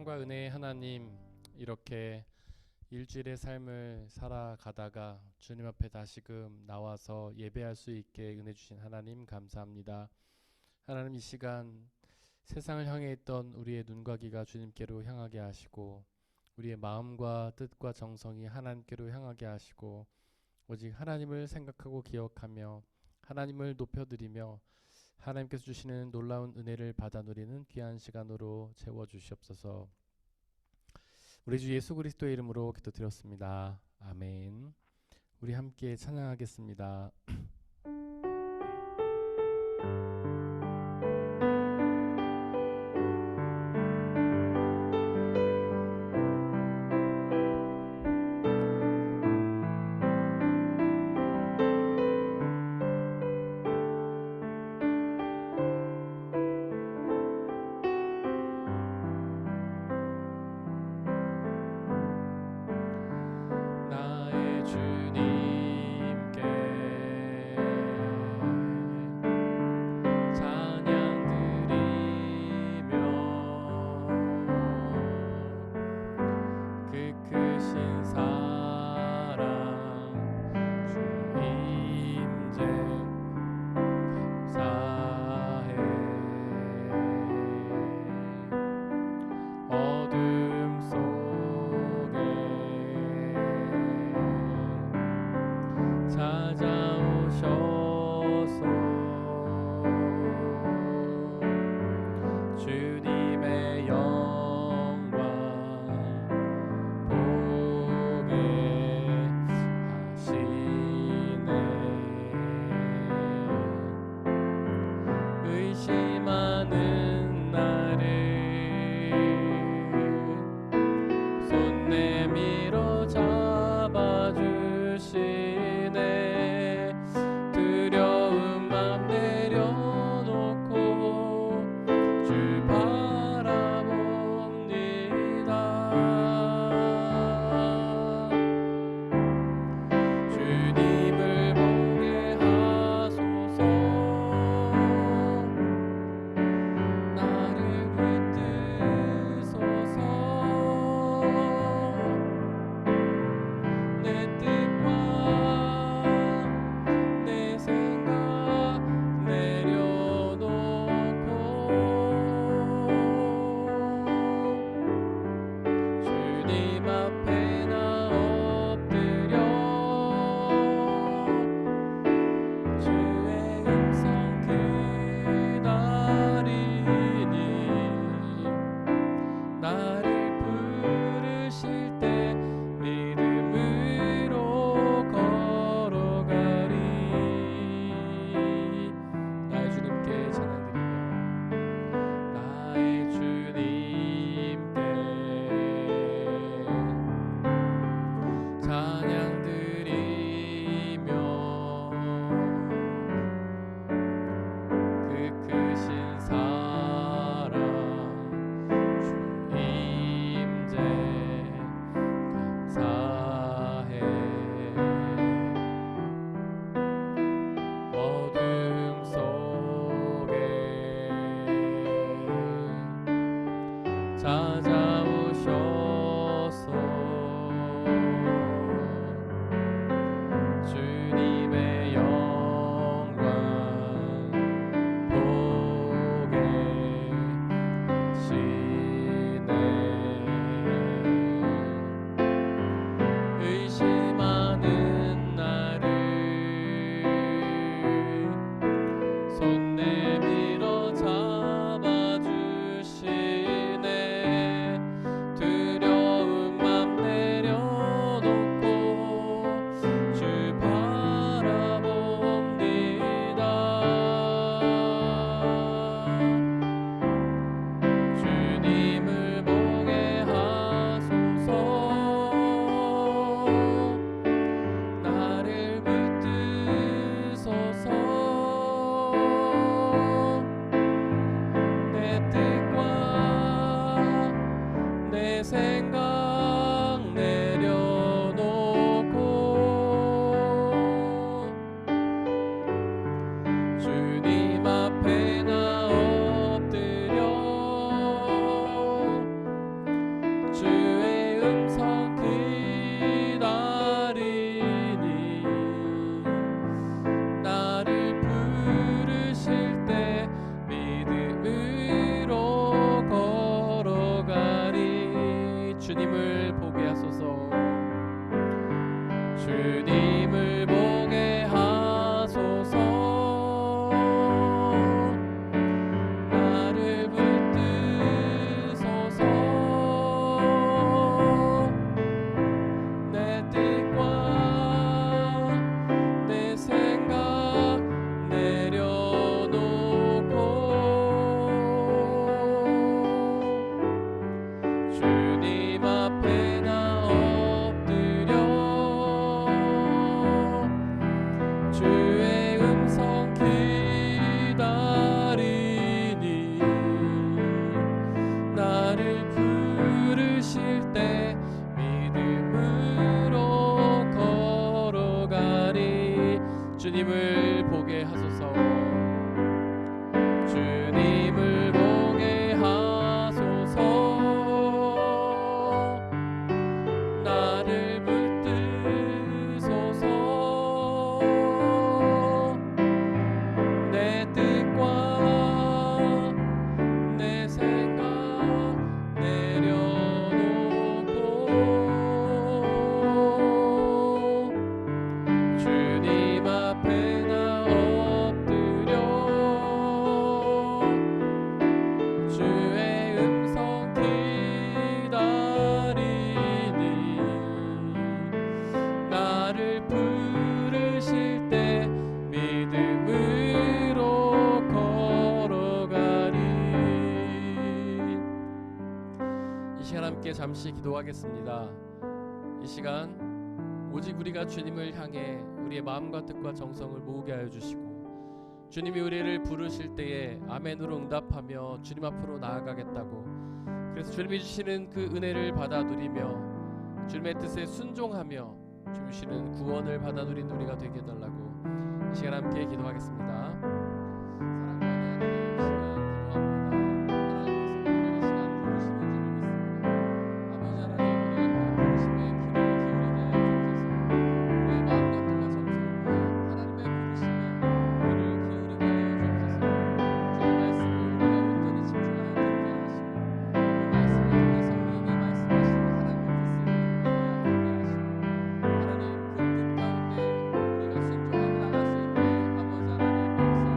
사랑과 은혜의 하나님, 이렇게 일주일의 삶을 살아가다가 주님 앞에 다시금 나와서 예배할 수 있게 은혜 주신 하나님 감사합니다. 하나님, 이 시간 세상을 향해 있던 우리의 눈과 귀가 주님께로 향하게 하시고, 우리의 마음과 뜻과 정성이 하나님께로 향하게 하시고, 오직 하나님을 생각하고 기억하며 하나님을 높여드리며 하나님께서 주시는 놀라운 은혜를 받아 누리는 귀한 시간으로 채워주시옵소서. 우리 주 예수 그리스도의 이름으로 기도드렸습니다. 아멘. 우리 함께 찬양하겠습니다. 나의 주님께 찬양 드리며 그 크신 사랑 주 임재 감사해. 어둠 속에 찾아오셔서 주님의 영광 보게 하시네. 의심하는 나를 손 내밀어 잡아주시네. 두려운 맘 내려놓고 주 바라봅니다. 주님을 보게 하소서. 나를 붙드소서. 내 뜻과 내 생각 내려놓고 주님 앞에 나 엎드려 주의 음성 기다리니 나를 부르실 때 믿음으로 걸어가리. 나의 주님께 찬양드리며 나의 주님께 찬양드리며 그 크신 사랑 주 임재 감사해. 어둠 속에 찾아오셔서 주님의 영광 보게 하시네. 의심하는 나를 손 내밀어 잡아주시네. 두려운 맘 내려놓고 주 바라봅니다. 주님을 보게 하소서. 나를 붙드소서. 내 뜻과 내 생각 내려놓고 주님 앞에 나 엎드려 잠시 기도하겠습니다. 이 시간 오직 우리가 주님을 향해 우리의 마음과 뜻과 정성을 모으게 하여 주시고, 주님이 우리를 부르실 때에 아멘으로 응답하며 주님 앞으로 나아가겠다고, 그래서 주님이 주시는 그 은혜를 받아 누리며 주님의 뜻에 순종하며 주님 주시는 구원을 받아 누린 우리가 되게 해달라고 이 시간 함께 기도하겠습니다. 하나님 그 뜻 가운데 우리가 순종하며 나갈 수 있게 아버지 하나님 역사하여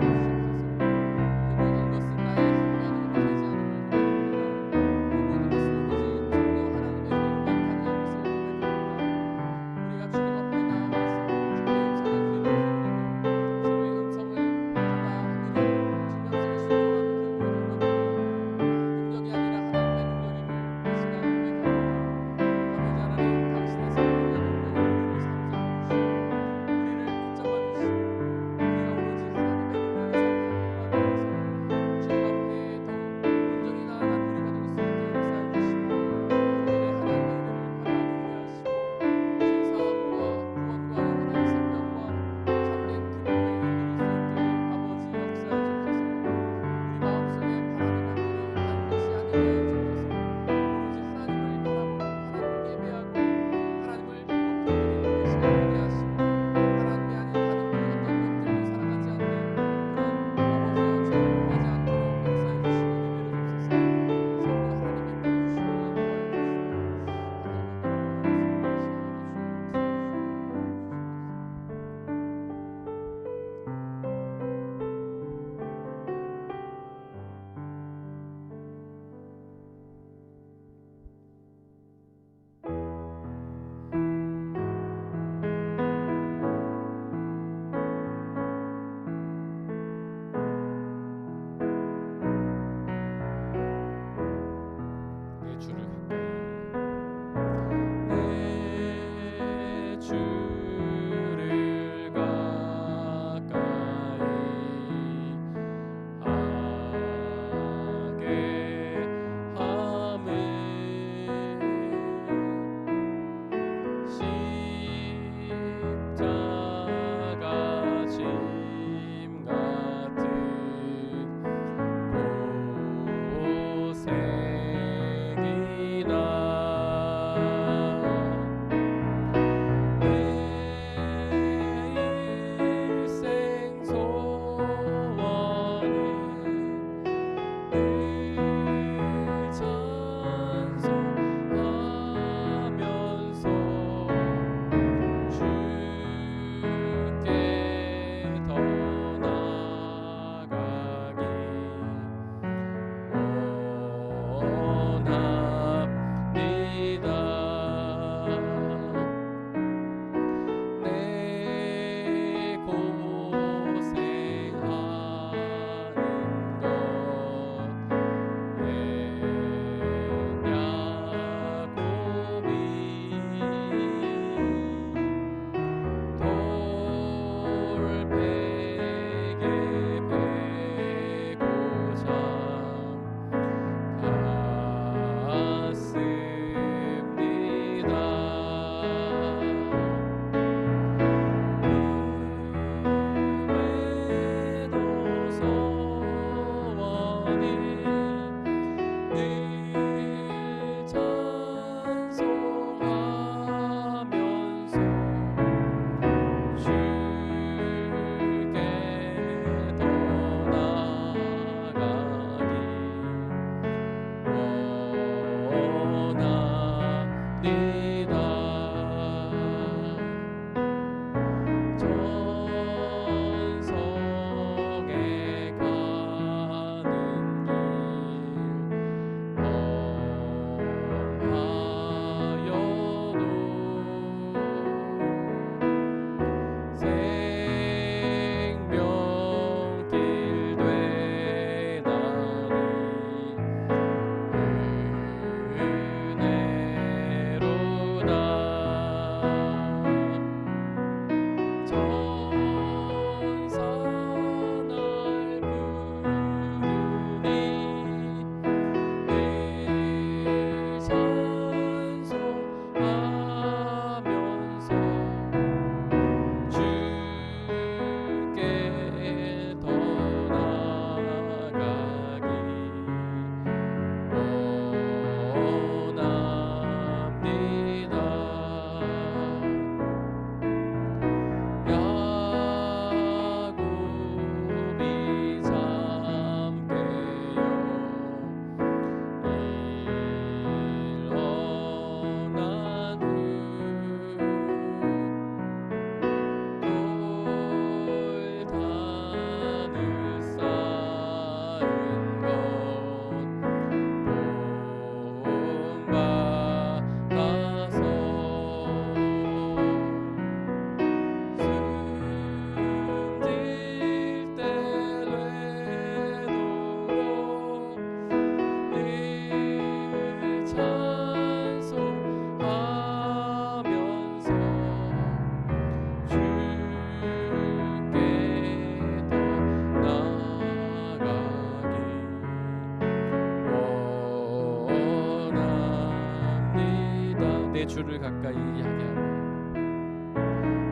내 주를 가까이 하게 하며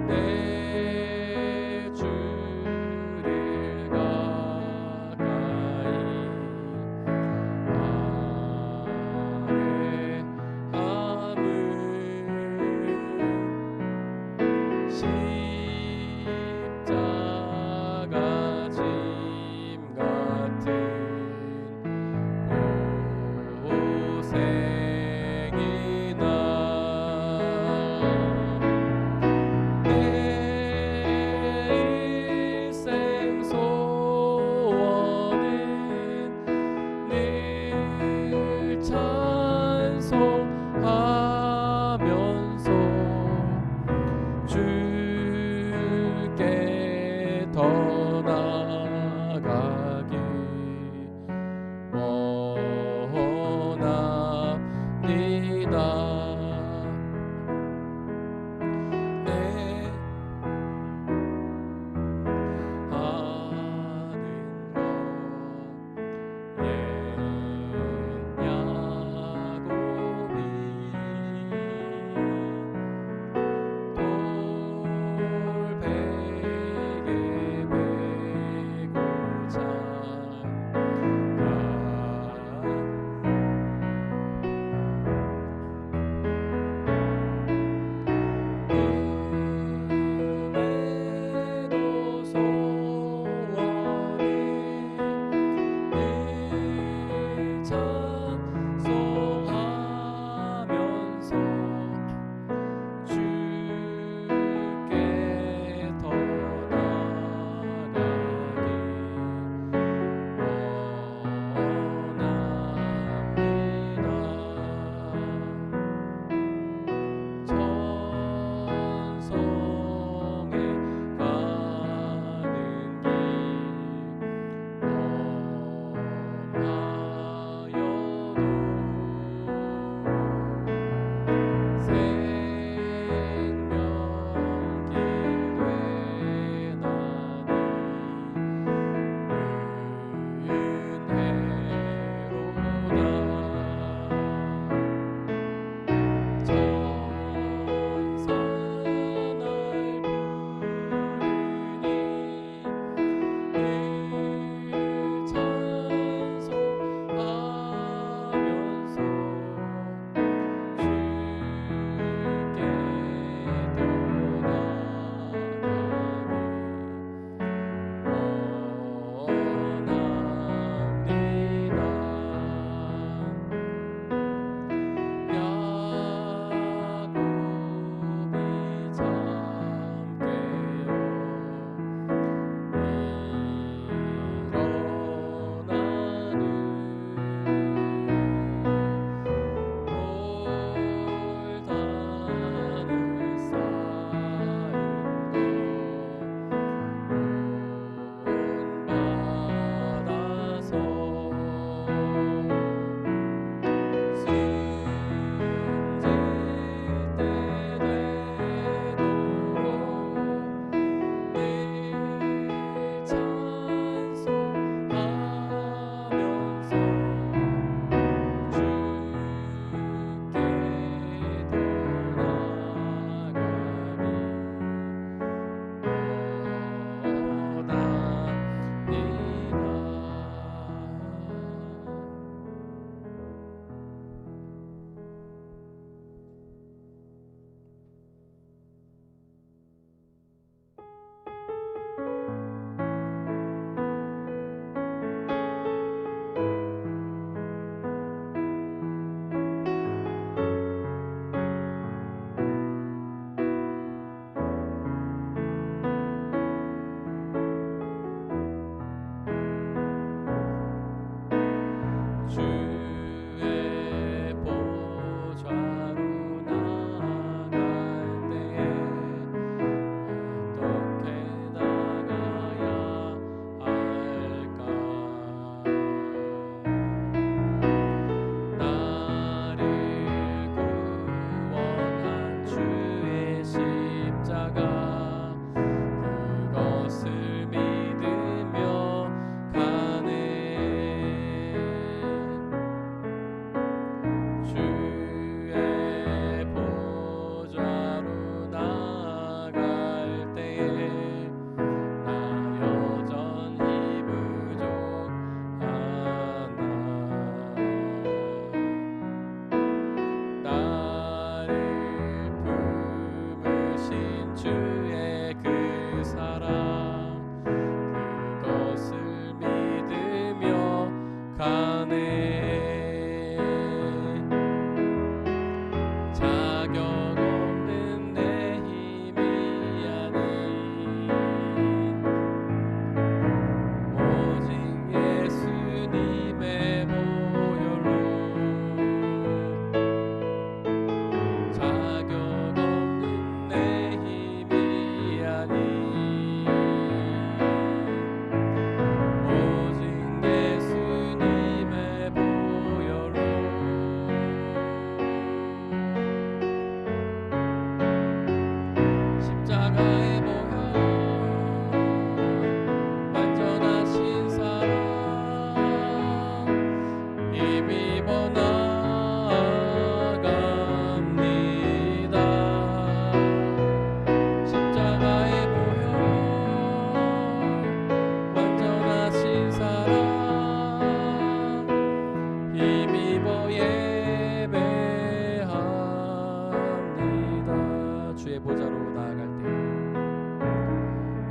내 주를 가까이 하게 함은 십자가 짐 같은 고생이나 가네. 자격 없는 내 힘이 아닌 오직 예수님의 보혈로 자격 없는 내 힘이 아닌 오직 예수님의 보혈로 십자가의 보혈 완전하신 사랑 힘입어 나아갑니다. 십자가의 보혈 완전하신 사랑 힘입어 예배합니다. 주의 보좌로 나아갈 때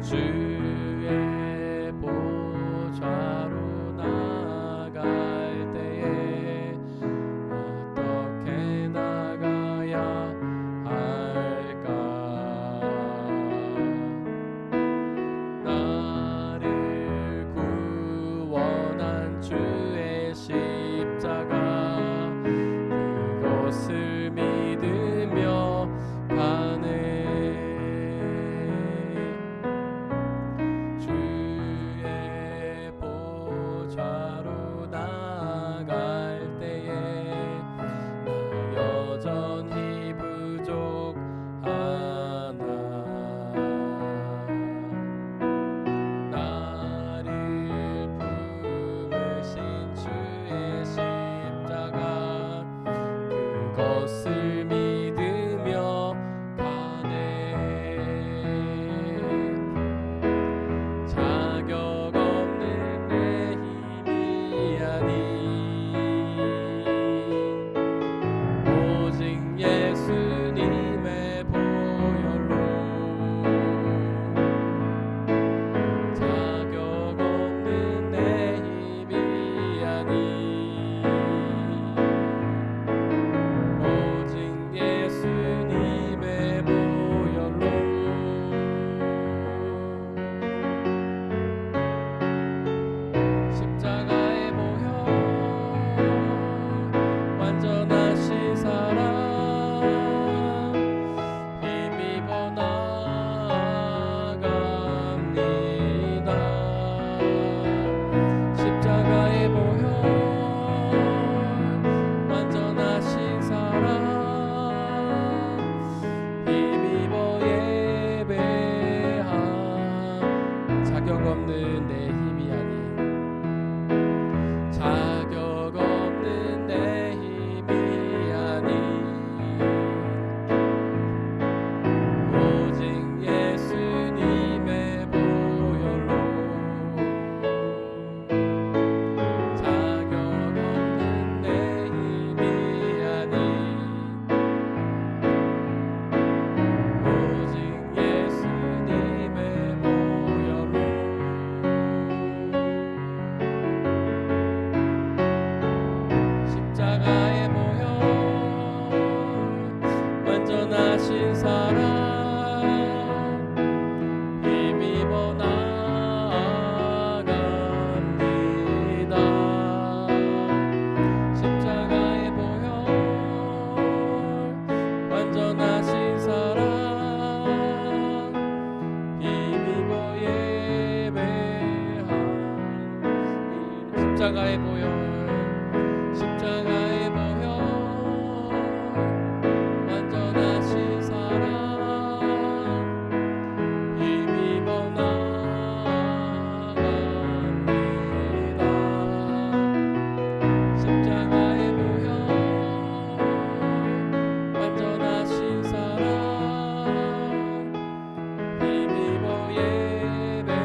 주의 보좌로 나아갈 때에 어떻게 나가야 할까? 나를 구원한 주의 십자가 그것을 믿으며 가네. 주의 보좌로 나아갈 때에 나 여전히 부족하나. 나를 품으신 주의 십자가 그것을 믿으며 가네. 자격 없는 내 힘이 아닌 오직 예수님의 보혈로 자격 없는 내 힘이 아닌 오직 예수님의 보혈로 십자가의 보혈 완전하신 사랑 힘입어 나아갑니다. 십자가의 보혈 완전하신 사랑 힘입어 예배함. 자격 없는 내 힘이 아닌 자격 없는 내 힘이 아닌 오직 예수님의 보혈로 자격 없는 내 힘이 아닌 오직 예수님의 보혈로 십자가의 보혈 완전하신 사랑 힘입어 나아갑니다. 십자가의 보혈 완전하신 사랑 힘입어 예배합니다. 십자가의 보혈 십자가의 보혈 완전하신 사랑 힘입어 나아갑니다. 십자가의 보혈 완전하신 사랑 힘입어 예배합니다.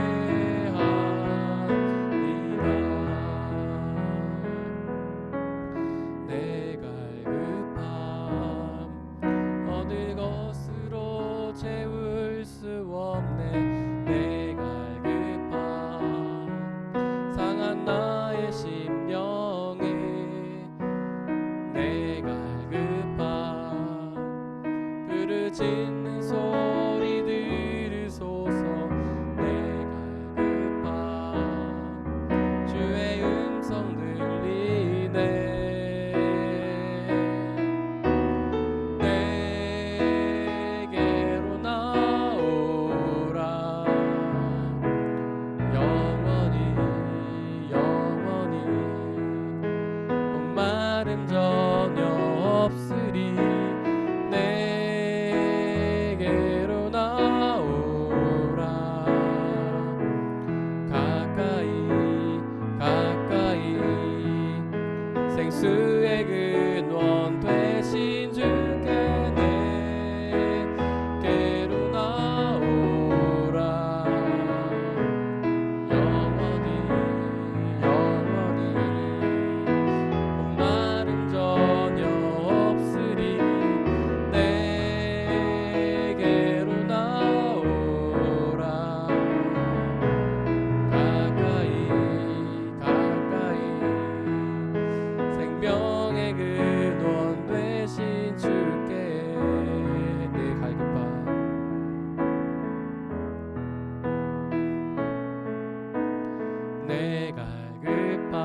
내 갈급함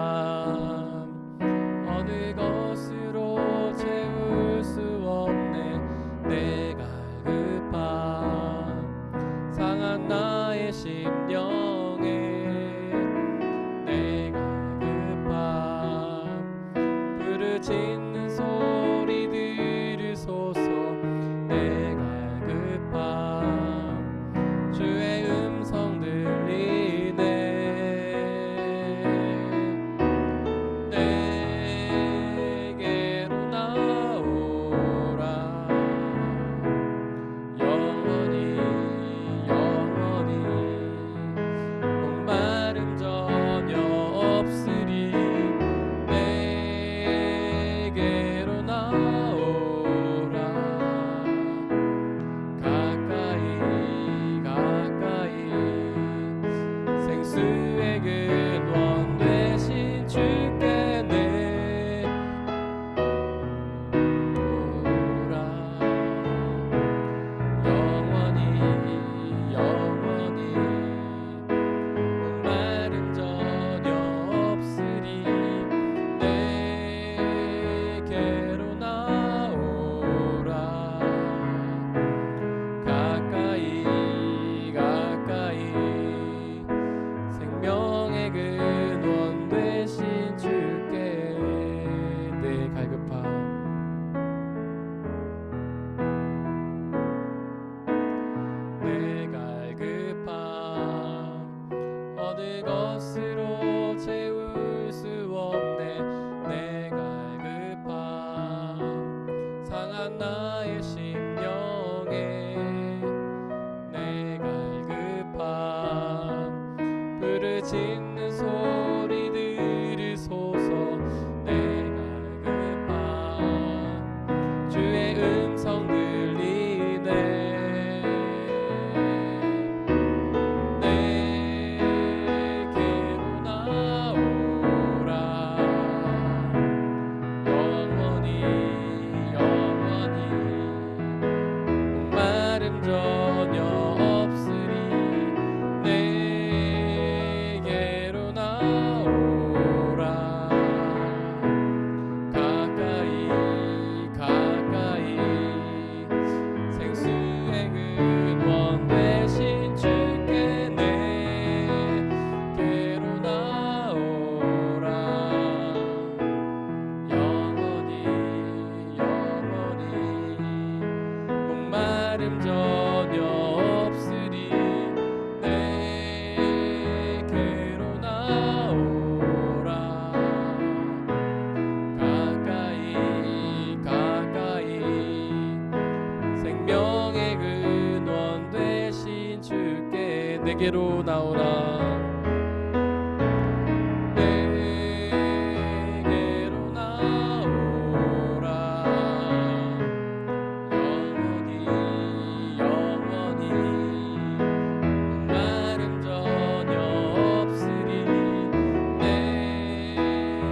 어느 것으로 채울 수 없네. 내 갈급함 상한 나의 심령에 내 갈급함 부르짖는 소리 들으소서. 내 갈급함 주의 음성 들리네. 내게로 나오라. 영원히 영원히 목마름 전혀 없으리. 내게로 나오라. 가까이 가까이 생수의 근원 되신 주께 내오라. 영원히 영원히 목마름 전혀 없으리. 내게로 나오라. 가까이 가까이 생명의 근원 되신 주께 내 갈급함 내 갈급함 어느 것으로 채울 수 없네. 내 갈급함 상한 나의 심령에 내 갈급함 부르짖는 소리 들으소서. 내 갈급함 주의 음성 들리네. 내게로 나오라. 영원히 영원히 목마름 전혀 없으리. 내게로 나오라. 가까이 가까이 생수의 근원 되신 주께 내게로 나오라. 영원히 영원히 목마름 전혀 없으리. 내게로 나오라. 가까이 가까이 생명의 근원 되신 주께 내게로 나오라. 내게로 나오라. 영원히 영원히 목마름 전혀 없으리.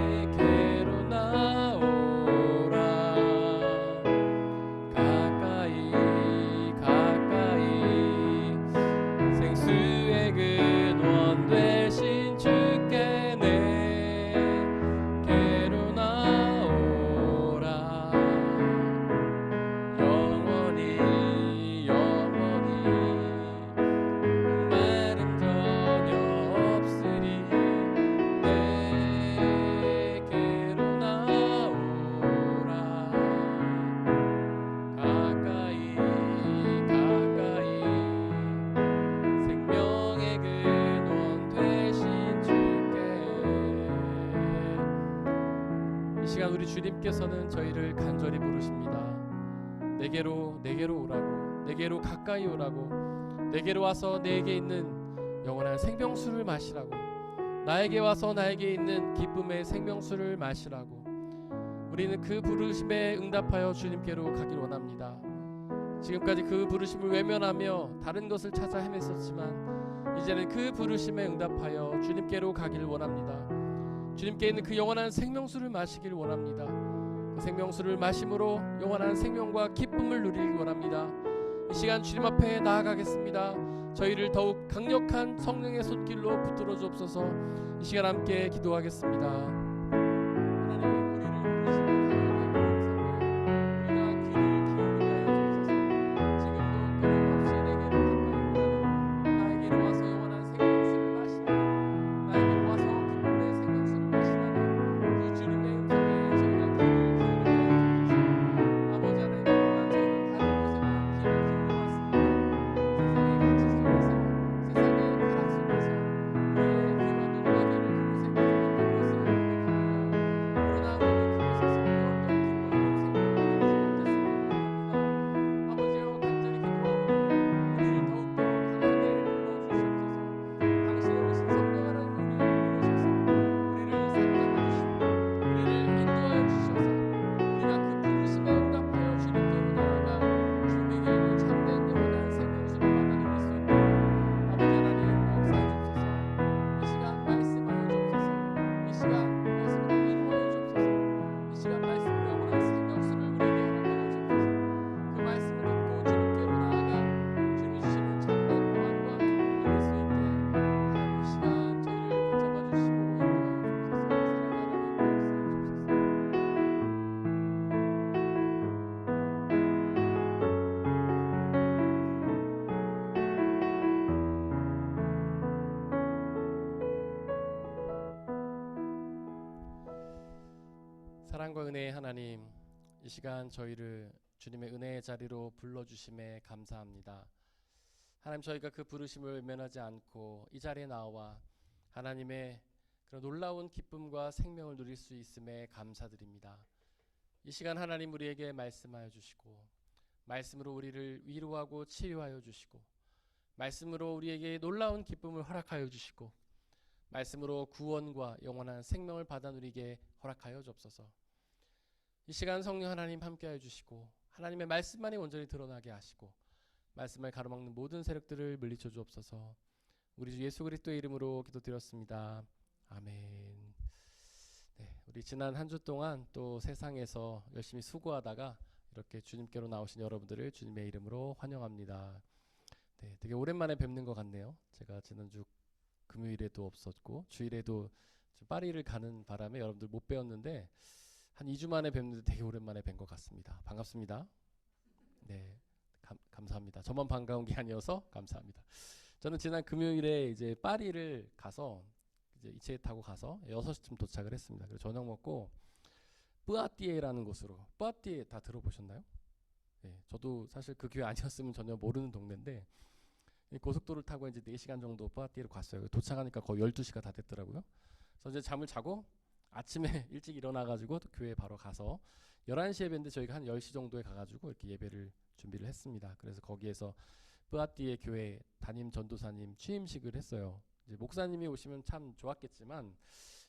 내게로 나오라. 가까이 가까이 생수의 근원 되신 주께 내게로 나오라. 영원히 영원히 목마름 전혀 없으리. 내게로 나오라. 가까이 가까이 생명의 근원 되신 주께. 이 시간 우리 주님께서는 저희를 간절히 부르십니다. 내게로 오라고, 내게로 가까이 오라고, 내게로 와서 내게 있는 영원한 생명수를 마시라고, 나에게 와서 나에게 있는 기쁨의 생명수를 마시라고. 우리는 그 부르심에 응답하여 주님께로 가길 원합니다. 지금까지 그 부르심을 외면하며 다른 것을 찾아 헤맸었지만 이제는 그 부르심에 응답하여 주님께로 가길 원합니다. 주님께 있는 그 영원한 생명수를 마시길 원합니다. 그 생명수를 마심으로 영원한 생명과 기쁨을 누리길 원합니다. 이 시간 주님 앞에 나아가겠습니다. 저희를 더욱 강력한 성령의 손길로 붙들어 주옵소서. 이 시간 함께 기도하겠습니다. 사랑과 은혜의 하나님, 이 시간 저희를 주님의 은혜의 자리로 불러주심에 감사합니다. 하나님, 저희가 그 부르심을 외면하지 않고 이 자리에 나와 하나님의 그런 놀라운 기쁨과 생명을 누릴 수 있음에 감사드립니다. 이 시간 하나님 우리에게 말씀하여 주시고, 말씀으로 우리를 위로하고 치유하여 주시고, 말씀으로 우리에게 놀라운 기쁨을 허락하여 주시고, 말씀으로 구원과 영원한 생명을 받아 누리게 허락하여 주옵소서. 이 시간 성령 하나님 함께하여 주시고, 하나님의 말씀만이 온전히 드러나게 하시고, 말씀을 가로막는 모든 세력들을 물리쳐 주옵소서. 우리 주 예수 그리스도의 이름으로 기도드렸습니다. 아멘. 네, 우리 지난 한 주 동안 또 세상에서 열심히 수고하다가 이렇게 주님께로 나오신 여러분들을 주님의 이름으로 환영합니다. 네, 되게 오랜만에 뵙는 것 같네요. 제가 지난주 금요일에도 없었고 주일에도 좀 파리를 가는 바람에 여러분들 못 뵈었는데 한 2주 만에 뵙는데 되게 오랜만에 뵌 것 같습니다. 반갑습니다. 네, 감사합니다. 저만 반가운 게 아니어서 감사합니다. 저는 지난 금요일에 이제 파리를 가서 이제 이체 타고 가서 6시쯤 도착을 했습니다. 그리고 저녁 먹고 뿌아띠에라는 곳으로, 뿌아띠에 다 들어보셨나요? 네, 저도 사실 그 교회 아니었으면 전혀 모르는 동네인데 고속도로를 타고 이제 4시간 정도 뿌아띠에로 갔어요. 도착하니까 거의 12시가 다 됐더라고요. 그래서 이제 잠을 자고 아침에 일찍 일어나가지고 교회 바로 가서 11시에 뵀는데 저희가 한 10시 정도에 가가지고 이렇게 예배를 준비를 했습니다. 그래서 거기에서 뿌아띠에 교회 담임 전도사님 취임식을 했어요. 이제 목사님이 오시면 참 좋았겠지만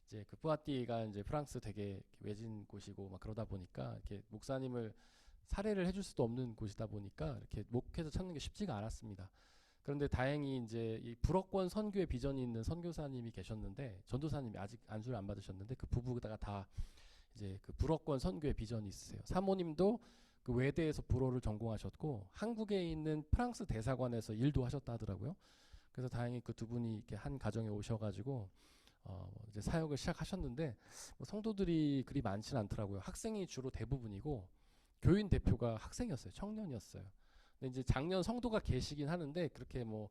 이제 그 뿌아띠가 이제 프랑스 되게 외진 곳이고 막 그러다 보니까 이렇게 목사님을 사례를 해줄 수도 없는 곳이다 보니까 이렇게 목회자 찾는 게 쉽지가 않았습니다. 그런데 다행히 이제 이 불어권 선교의 비전이 있는 선교사님이 계셨는데, 전도사님이 아직 안수를 안 받으셨는데 그 부부가 다 이제 그 불어권 선교의 비전이 있으세요. 사모님도 그 외대에서 불어를 전공하셨고 한국에 있는 프랑스 대사관에서 일도 하셨다 하더라고요. 그래서 다행히 그 두 분이 이렇게 한 가정에 오셔가지고 이제 사역을 시작하셨는데 뭐 성도들이 그리 많지는 않더라고요. 학생이 주로 대부분이고 교인 대표가 학생이었어요. 청년이었어요. 근데 이제 작년 성도가 계시긴 하는데 그렇게 뭐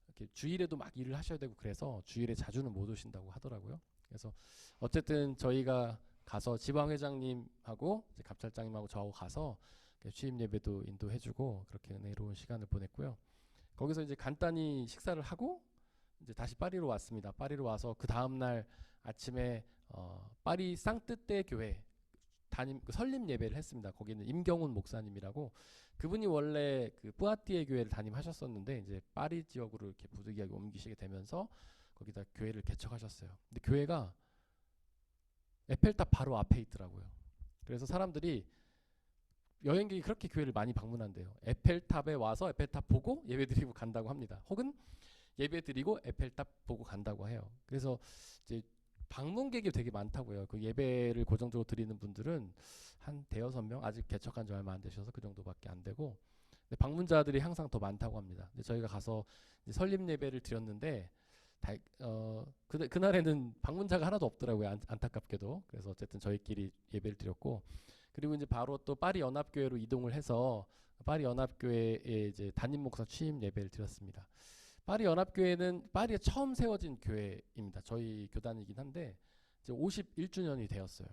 이렇게 주일에도 막 일을 하셔야 되고 그래서 주일에 자주는 못 오신다고 하더라고요. 그래서 어쨌든 저희가 가서 지방회장님하고 이제 갑찰장님하고 저하고 가서 취임 예배도 인도해주고 그렇게 은혜로운 시간을 보냈고요. 거기서 이제 간단히 식사를 하고 이제 다시 파리로 왔습니다. 파리로 와서 그 다음 날 아침에 파리 쌍뜨떼 교회 담임 설립 예배를 했습니다. 거기는 임경훈 목사님이라고, 그분이 원래 그 뿌아띠에 교회를 담임하셨었는데 이제 파리 지역으로 이렇게 부득이하게 옮기시게 되면서 거기다 교회를 개척하셨어요. 근데 교회가 에펠탑 바로 앞에 있더라고요. 그래서 사람들이 여행객이 그렇게 교회를 많이 방문한대요. 에펠탑에 와서 에펠탑 보고 예배드리고 간다고 합니다. 혹은 예배드리고 에펠탑 보고 간다고 해요. 그래서 이제 방문객이 되게 많다고요. 그 예배를 고정적으로 드리는 분들은 한 5-6명, 아직 개척한 지 얼마 안 되셔서 그 정도밖에 안 되고, 근데 방문자들이 항상 더 많다고 합니다. 근데 저희가 가서 이제 설립 예배를 드렸는데 그날에는 방문자가 하나도 없더라고요. 안타깝게도. 그래서 어쨌든 저희끼리 예배를 드렸고, 그리고 이제 바로 또 파리 연합교회로 이동을 해서 파리 연합교회에 이제 담임 목사 취임 예배를 드렸습니다. 파리 연합교회는 파리에 처음 세워진 교회입니다. 저희 교단이긴 한데 이제 51주년이 되었어요.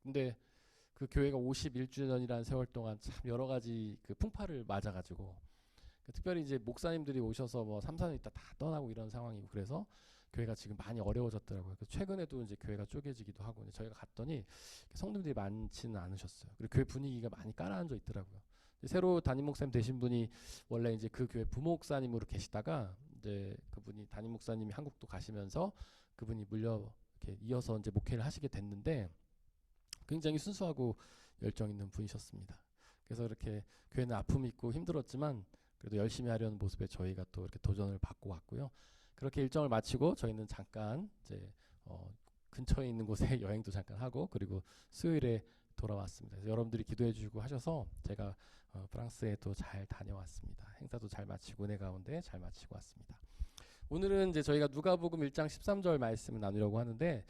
근데 그 교회가 51주년이라는 세월 동안 참 여러 가지 그 풍파를 맞아가지고, 특별히 이제 목사님들이 오셔서 뭐 3, 4년 있다 다 떠나고 이런 상황이고, 그래서 교회가 지금 많이 어려워졌더라고요. 최근에도 이제 교회가 쪼개지기도 하고, 저희가 갔더니 성도들이 많지는 않으셨어요. 그리고 교회 분위기가 많이 깔아앉아 있더라고요. 새로 담임 목사님 되신 분이 원래 이제 그 교회 부목사님으로 계시다가 이제 그분이 담임 목사님이 한국도 가시면서 그분이 물려 이렇게 이어서 이제 목회를 하시게 됐는데, 굉장히 순수하고 열정 있는 분이셨습니다. 그래서 이렇게 교회는 아픔이 있고 힘들었지만 그래도 열심히 하려는 모습에 저희가 또 이렇게 도전을 받고 왔고요. 그렇게 일정을 마치고 저희는 잠깐 이제 근처에 있는 곳에 여행도 잠깐 하고, 그리고 수요일에 돌아왔습니다. 그래서 여러분들이 기도해 주시고 하셔서 제가 프랑스에 또 잘 다녀왔습니다. 행사도 잘 마치고 은혜 가운데 잘 마치고 왔습니다. 오늘은 이제 저희가 누가복음 1장 13절 말씀을 나누려고 하는데,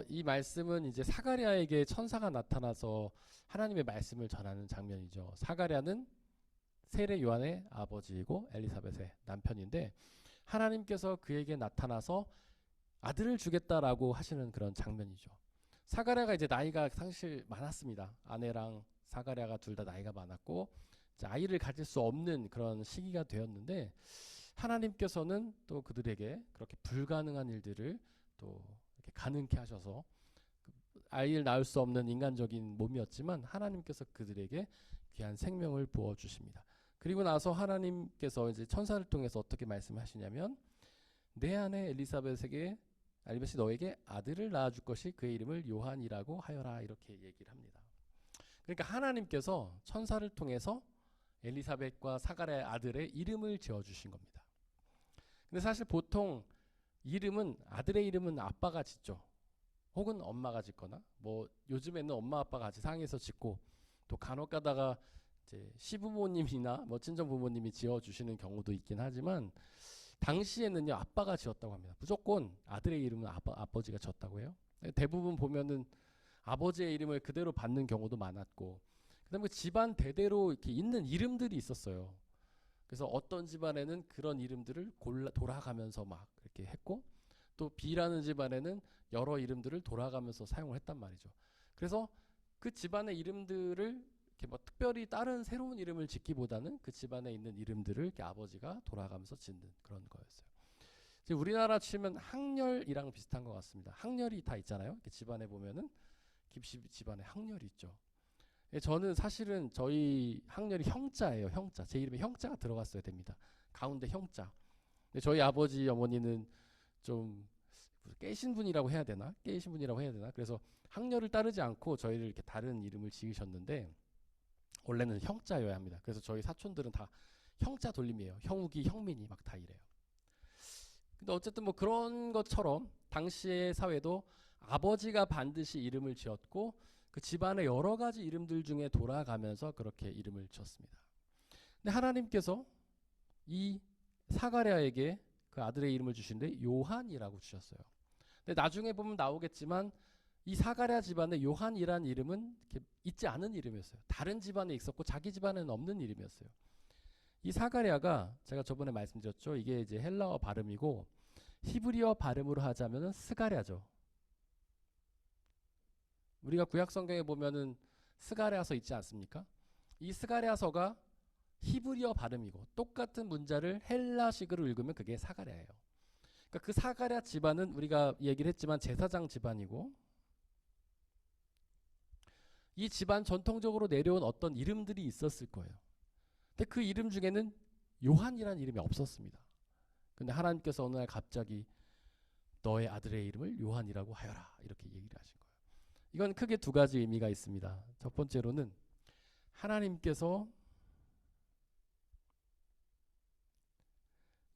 이 말씀은 이제 사가랴에게 천사가 나타나서 하나님의 말씀을 전하는 장면이죠. 사가랴는 세례 요한의 아버지이고 엘리사벳의 남편인데, 하나님께서 그에게 나타나서 아들을 주겠다라고 하시는 그런 장면이죠. 사가랴가 이제 나이가 사실 많았습니다. 아내랑 사가랴가 둘 다 나이가 많았고 이제 아이를 가질 수 없는 그런 시기가 되었는데, 하나님께서는 또 그들에게 그렇게 불가능한 일들을 또 이렇게 가능케 하셔서, 아이를 낳을 수 없는 인간적인 몸이었지만 하나님께서 그들에게 귀한 생명을 부어 주십니다. 그리고 나서 하나님께서 이제 천사를 통해서 어떻게 말씀하시냐면, 내 아내 엘리사벳이 너에게 아들을 낳아 줄 것이 그의 이름을 요한이라고 하여라, 이렇게 얘기를 합니다. 그러니까 하나님께서 천사를 통해서 엘리사벳과 사가랴의 아들의 이름을 지어 주신 겁니다. 근데 사실 보통 이름은, 아들의 이름은 아빠가 짓죠. 혹은 엄마가 짓거나, 뭐 요즘에는 엄마 아빠가 같이 상의해서 짓고, 또 간혹 가다가 이제 시부모님이나 뭐 친정 부모님이 지어 주시는 경우도 있긴 하지만, 당시에는요 아빠가 지었다고 합니다. 무조건 아들의 이름은 아버지가 지었다고 해요. 대부분 보면은 아버지의 이름을 그대로 받는 경우도 많았고, 그다음에 그 집안 대대로 이렇게 있는 이름들이 있었어요. 그래서 어떤 집안에는 그런 이름들을 돌아가면서 막 이렇게 했고, 또 B라는 집안에는 여러 이름들을 돌아가면서 사용을 했단 말이죠. 그래서 그 집안의 이름들을 이렇게 뭐 특별히 다른 새로운 이름을 짓기보다는 그 집안에 있는 이름들을 이렇게 아버지가 돌아가면서 짓는 그런 거였어요. 이제 우리나라 치면 항렬이랑 비슷한 것 같습니다. 항렬이 다 있잖아요. 이렇게 집안에 보면은 김씨 집안에 항렬이 있죠. 저는 사실은 저희 항렬이 형자예요. 형자. 제 이름에 형자가 들어갔어야 됩니다. 가운데 형자. 근데 저희 아버지 어머니는 좀 깨신 분이라고 해야 되나? 깨신 분이라고 해야 되나? 그래서 항렬을 따르지 않고 저희를 이렇게 다른 이름을 지으셨는데, 원래는 형자여야 합니다. 그래서 저희 사촌들은 다 형자 돌림이에요. 형욱이, 형민이 막 다 이래요. 근데 어쨌든 뭐 그런 것처럼 당시의 사회도 아버지가 반드시 이름을 지었고, 그 집안의 여러 가지 이름들 중에 돌아가면서 그렇게 이름을 지었습니다. 근데 하나님께서 이 사가랴에게 그 아들의 이름을 주시는데 요한이라고 주셨어요. 근데 나중에 보면 나오겠지만 이 사가랴 집안에 요한이란 이름은 이렇게 있지 않은 이름이었어요. 다른 집안에 있었고 자기 집안에는 없는 이름이었어요. 이 사가랴가 제가 저번에 말씀드렸죠. 이게 이제 헬라어 발음이고 히브리어 발음으로 하자면은 스가랴죠. 우리가 구약 성경에 보면은 스가랴서 있지 않습니까? 이 스가랴서가 히브리어 발음이고 똑같은 문자를 헬라식으로 읽으면 그게 사가랴예요. 그러니까 그 사가랴 집안은 우리가 얘기를 했지만 제사장 집안이고, 이 집안 전통적으로 내려온 어떤 이름들이 있었을 거예요. 근데 그 이름 중에는 요한이라는 이름이 없었습니다. 근데 하나님께서 어느 날 갑자기 너의 아들의 이름을 요한이라고 하여라, 이렇게 얘기를 하신 거예요. 이건 크게 두 가지 의미가 있습니다. 첫 번째로는 하나님께서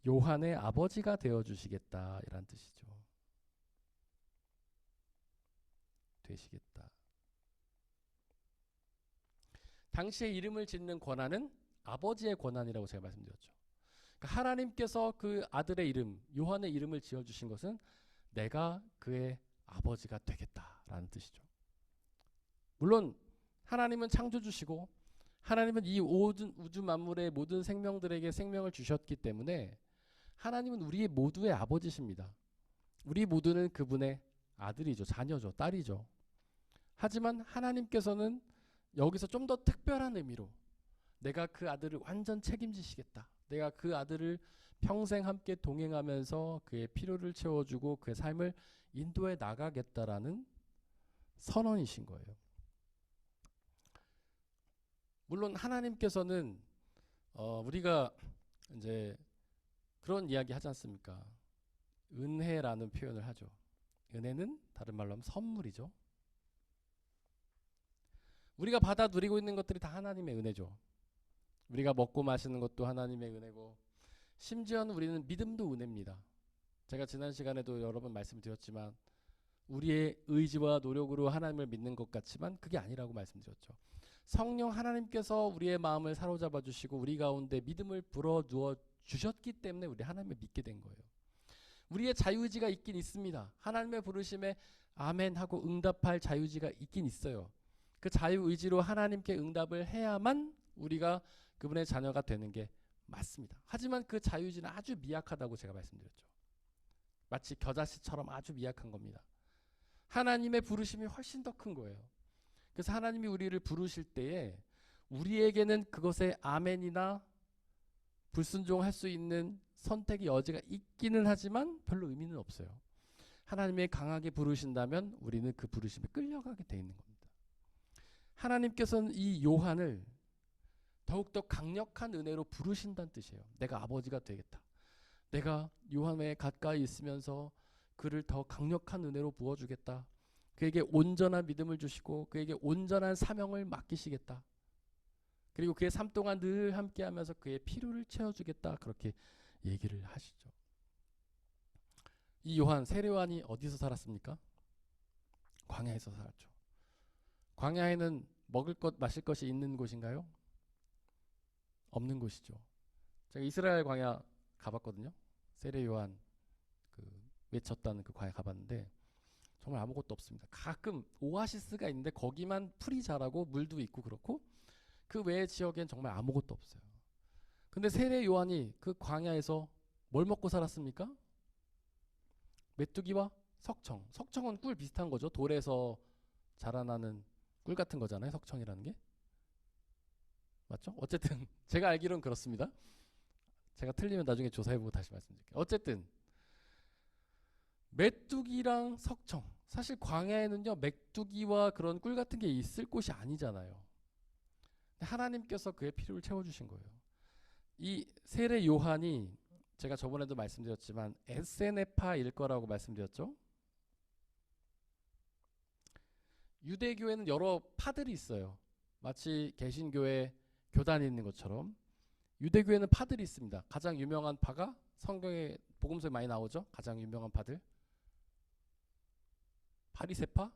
요한의 아버지가 되어주시겠다, 이란 뜻이죠. 되시겠다. 당시에 이름을 짓는 권한은 아버지의 권한이라고 제가 말씀드렸죠. 그러니까 하나님께서 그 아들의 이름, 요한의 이름을 지어주신 것은 내가 그의 아버지가 되겠다라는 뜻이죠. 물론 하나님은 창조주시고 하나님은 이 모든 우주 만물의 모든 생명들에게 생명을 주셨기 때문에 하나님은 우리 모두의 아버지십니다. 우리 모두는 그분의 아들이죠. 자녀죠. 딸이죠. 하지만 하나님께서는 여기서 좀 더 특별한 의미로 내가 그 아들을 완전 책임지시겠다. 내가 그 아들을 평생 함께 동행하면서 그의 필요를 채워주고 그의 삶을 인도해 나가겠다라는 선언이신 거예요. 물론 하나님께서는 우리가 이제 그런 이야기 하지 않습니까? 은혜라는 표현을 하죠. 은혜는 다른 말로 하면 선물이죠. 우리가 받아 누리고 있는 것들이 다 하나님의 은혜죠. 우리가 먹고 마시는 것도 하나님의 은혜고 심지어는 우리는 믿음도 은혜입니다. 제가 지난 시간에도 여러 번 말씀드렸지만 우리의 의지와 노력으로 하나님을 믿는 것 같지만 그게 아니라고 말씀드렸죠. 성령 하나님께서 우리의 마음을 사로잡아 주시고 우리 가운데 믿음을 불어넣어 주셨기 때문에 우리 하나님을 믿게 된 거예요. 우리의 자유의지가 있긴 있습니다. 하나님의 부르심에 아멘 하고 응답할 자유의지가 있긴 있어요. 그 자유의지로 하나님께 응답을 해야만 우리가 그분의 자녀가 되는 게 맞습니다. 하지만 그 자유의지는 아주 미약하다고 제가 말씀드렸죠. 마치 겨자씨처럼 아주 미약한 겁니다. 하나님의 부르심이 훨씬 더 큰 거예요. 그래서 하나님이 우리를 부르실 때에 우리에게는 그것에 아멘이나 불순종할 수 있는 선택의 여지가 있기는 하지만 별로 의미는 없어요. 하나님이 강하게 부르신다면 우리는 그 부르심에 끌려가게 돼 있는 겁니다. 하나님께서는 이 요한을 더욱더 강력한 은혜로 부르신다는 뜻이에요. 내가 아버지가 되겠다. 내가 요한에 가까이 있으면서 그를 더 강력한 은혜로 부어주겠다. 그에게 온전한 믿음을 주시고 그에게 온전한 사명을 맡기시겠다. 그리고 그의 삶 동안 늘 함께하면서 그의 필요를 채워주겠다. 그렇게 얘기를 하시죠. 이 요한, 세례 요한이 어디서 살았습니까? 광야에서 살았죠. 광야에는 먹을 것, 마실 것이 있는 곳인가요? 없는 곳이죠. 제가 이스라엘 광야 가봤거든요. 세례 요한 그 외쳤다는 그 광야 가봤는데 정말 아무것도 없습니다. 가끔 오아시스가 있는데 거기만 풀이 자라고 물도 있고 그렇고 그 외의 지역엔 정말 아무것도 없어요. 근데 세례 요한이 그 광야에서 뭘 먹고 살았습니까? 메뚜기와 석청. 석청은 꿀 비슷한 거죠. 돌에서 자라나는 꿀 같은 거잖아요. 석청이라는 게. 맞죠? 어쨌든 제가 알기로는 그렇습니다. 제가 틀리면 나중에 조사해보고 다시 말씀드릴게요. 어쨌든 메뚜기랑 석청. 사실 광야에는요 메뚜기와 그런 꿀 같은 게 있을 곳이 아니잖아요. 하나님께서 그의 필요를 채워주신 거예요. 이 세례 요한이 제가 저번에도 말씀드렸지만 에세네파일 거라고 말씀드렸죠. 유대교에는 여러 파들이 있어요. 마치 개신교에 교단이 있는 것처럼 유대교에는 파들이 있습니다. 가장 유명한 파가 성경에 복음서에 많이 나오죠. 가장 유명한 파들 바리새파,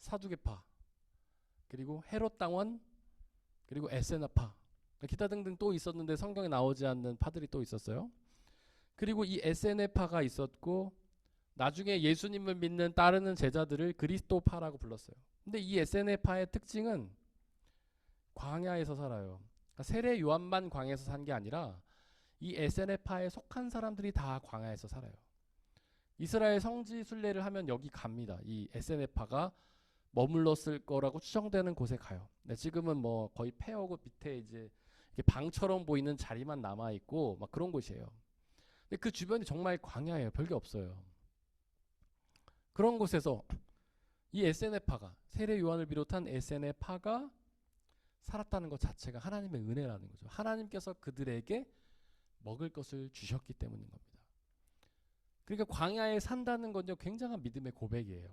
사두개파, 그리고 헤롯 당원, 그리고 에세나파, 기타 등등 또 있었는데 성경에 나오지 않는 파들이 또 있었어요. 그리고 이 에세네파가 있었고 나중에 예수님을 믿는 따르는 제자들을 그리스도파라고 불렀어요. 근데 이 에세네파의 특징은 광야에서 살아요. 그러니까 세례 요한만 광야에서 산 게 아니라 이 에세네파에 속한 사람들이 다 광야에서 살아요. 이스라엘 성지 순례를 하면 여기 갑니다. 이 에세네파가 머물렀을 거라고 추정되는 곳에 가요. 근데 지금은 뭐 거의 폐허고 밑에 이제 이렇게 방처럼 보이는 자리만 남아 있고 막 그런 곳이에요. 근데 그 주변이 정말 광야예요. 별게 없어요. 그런 곳에서 이 에세네파가 세례 요한을 비롯한 에세네파가 살았다는 것 자체가 하나님의 은혜라는 거죠. 하나님께서 그들에게 먹을 것을 주셨기 때문인 겁니다. 그러니까 광야에 산다는 건요 굉장한 믿음의 고백이에요.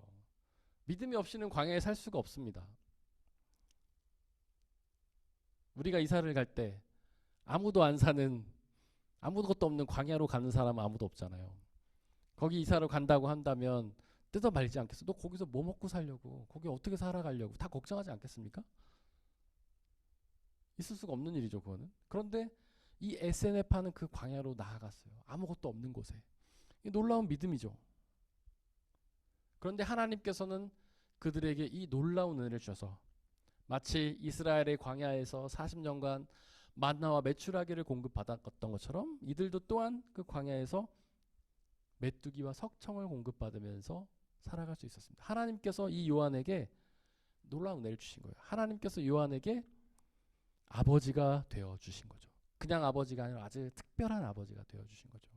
믿음이 없이는 광야에 살 수가 없습니다. 우리가 이사를 갈 때 아무도 안 사는 아무것도 없는 광야로 가는 사람은 아무도 없잖아요. 거기 이사를 간다고 한다면 뜯어 말리지 않겠어? 너 거기서 뭐 먹고 살려고? 거기 어떻게 살아가려고? 다 걱정하지 않겠습니까? 있을 수가 없는 일이죠, 그거는. 그런데 이 에세네파는 그 광야로 나아갔어요. 아무것도 없는 곳에. 이 놀라운 믿음이죠. 그런데 하나님께서는 그들에게 이 놀라운 은혜를 주셔서 마치 이스라엘의 광야에서 40년간 만나와 메추라기를 공급받았던 것처럼 이들도 또한 그 광야에서 메뚜기와 석청을 공급받으면서 살아갈 수 있었습니다. 하나님께서 이 요한에게 놀라운 은혜를 주신 거예요. 하나님께서 요한에게 아버지가 되어 주신 거죠. 그냥 아버지가 아니라 아주 특별한 아버지가 되어 주신 거죠.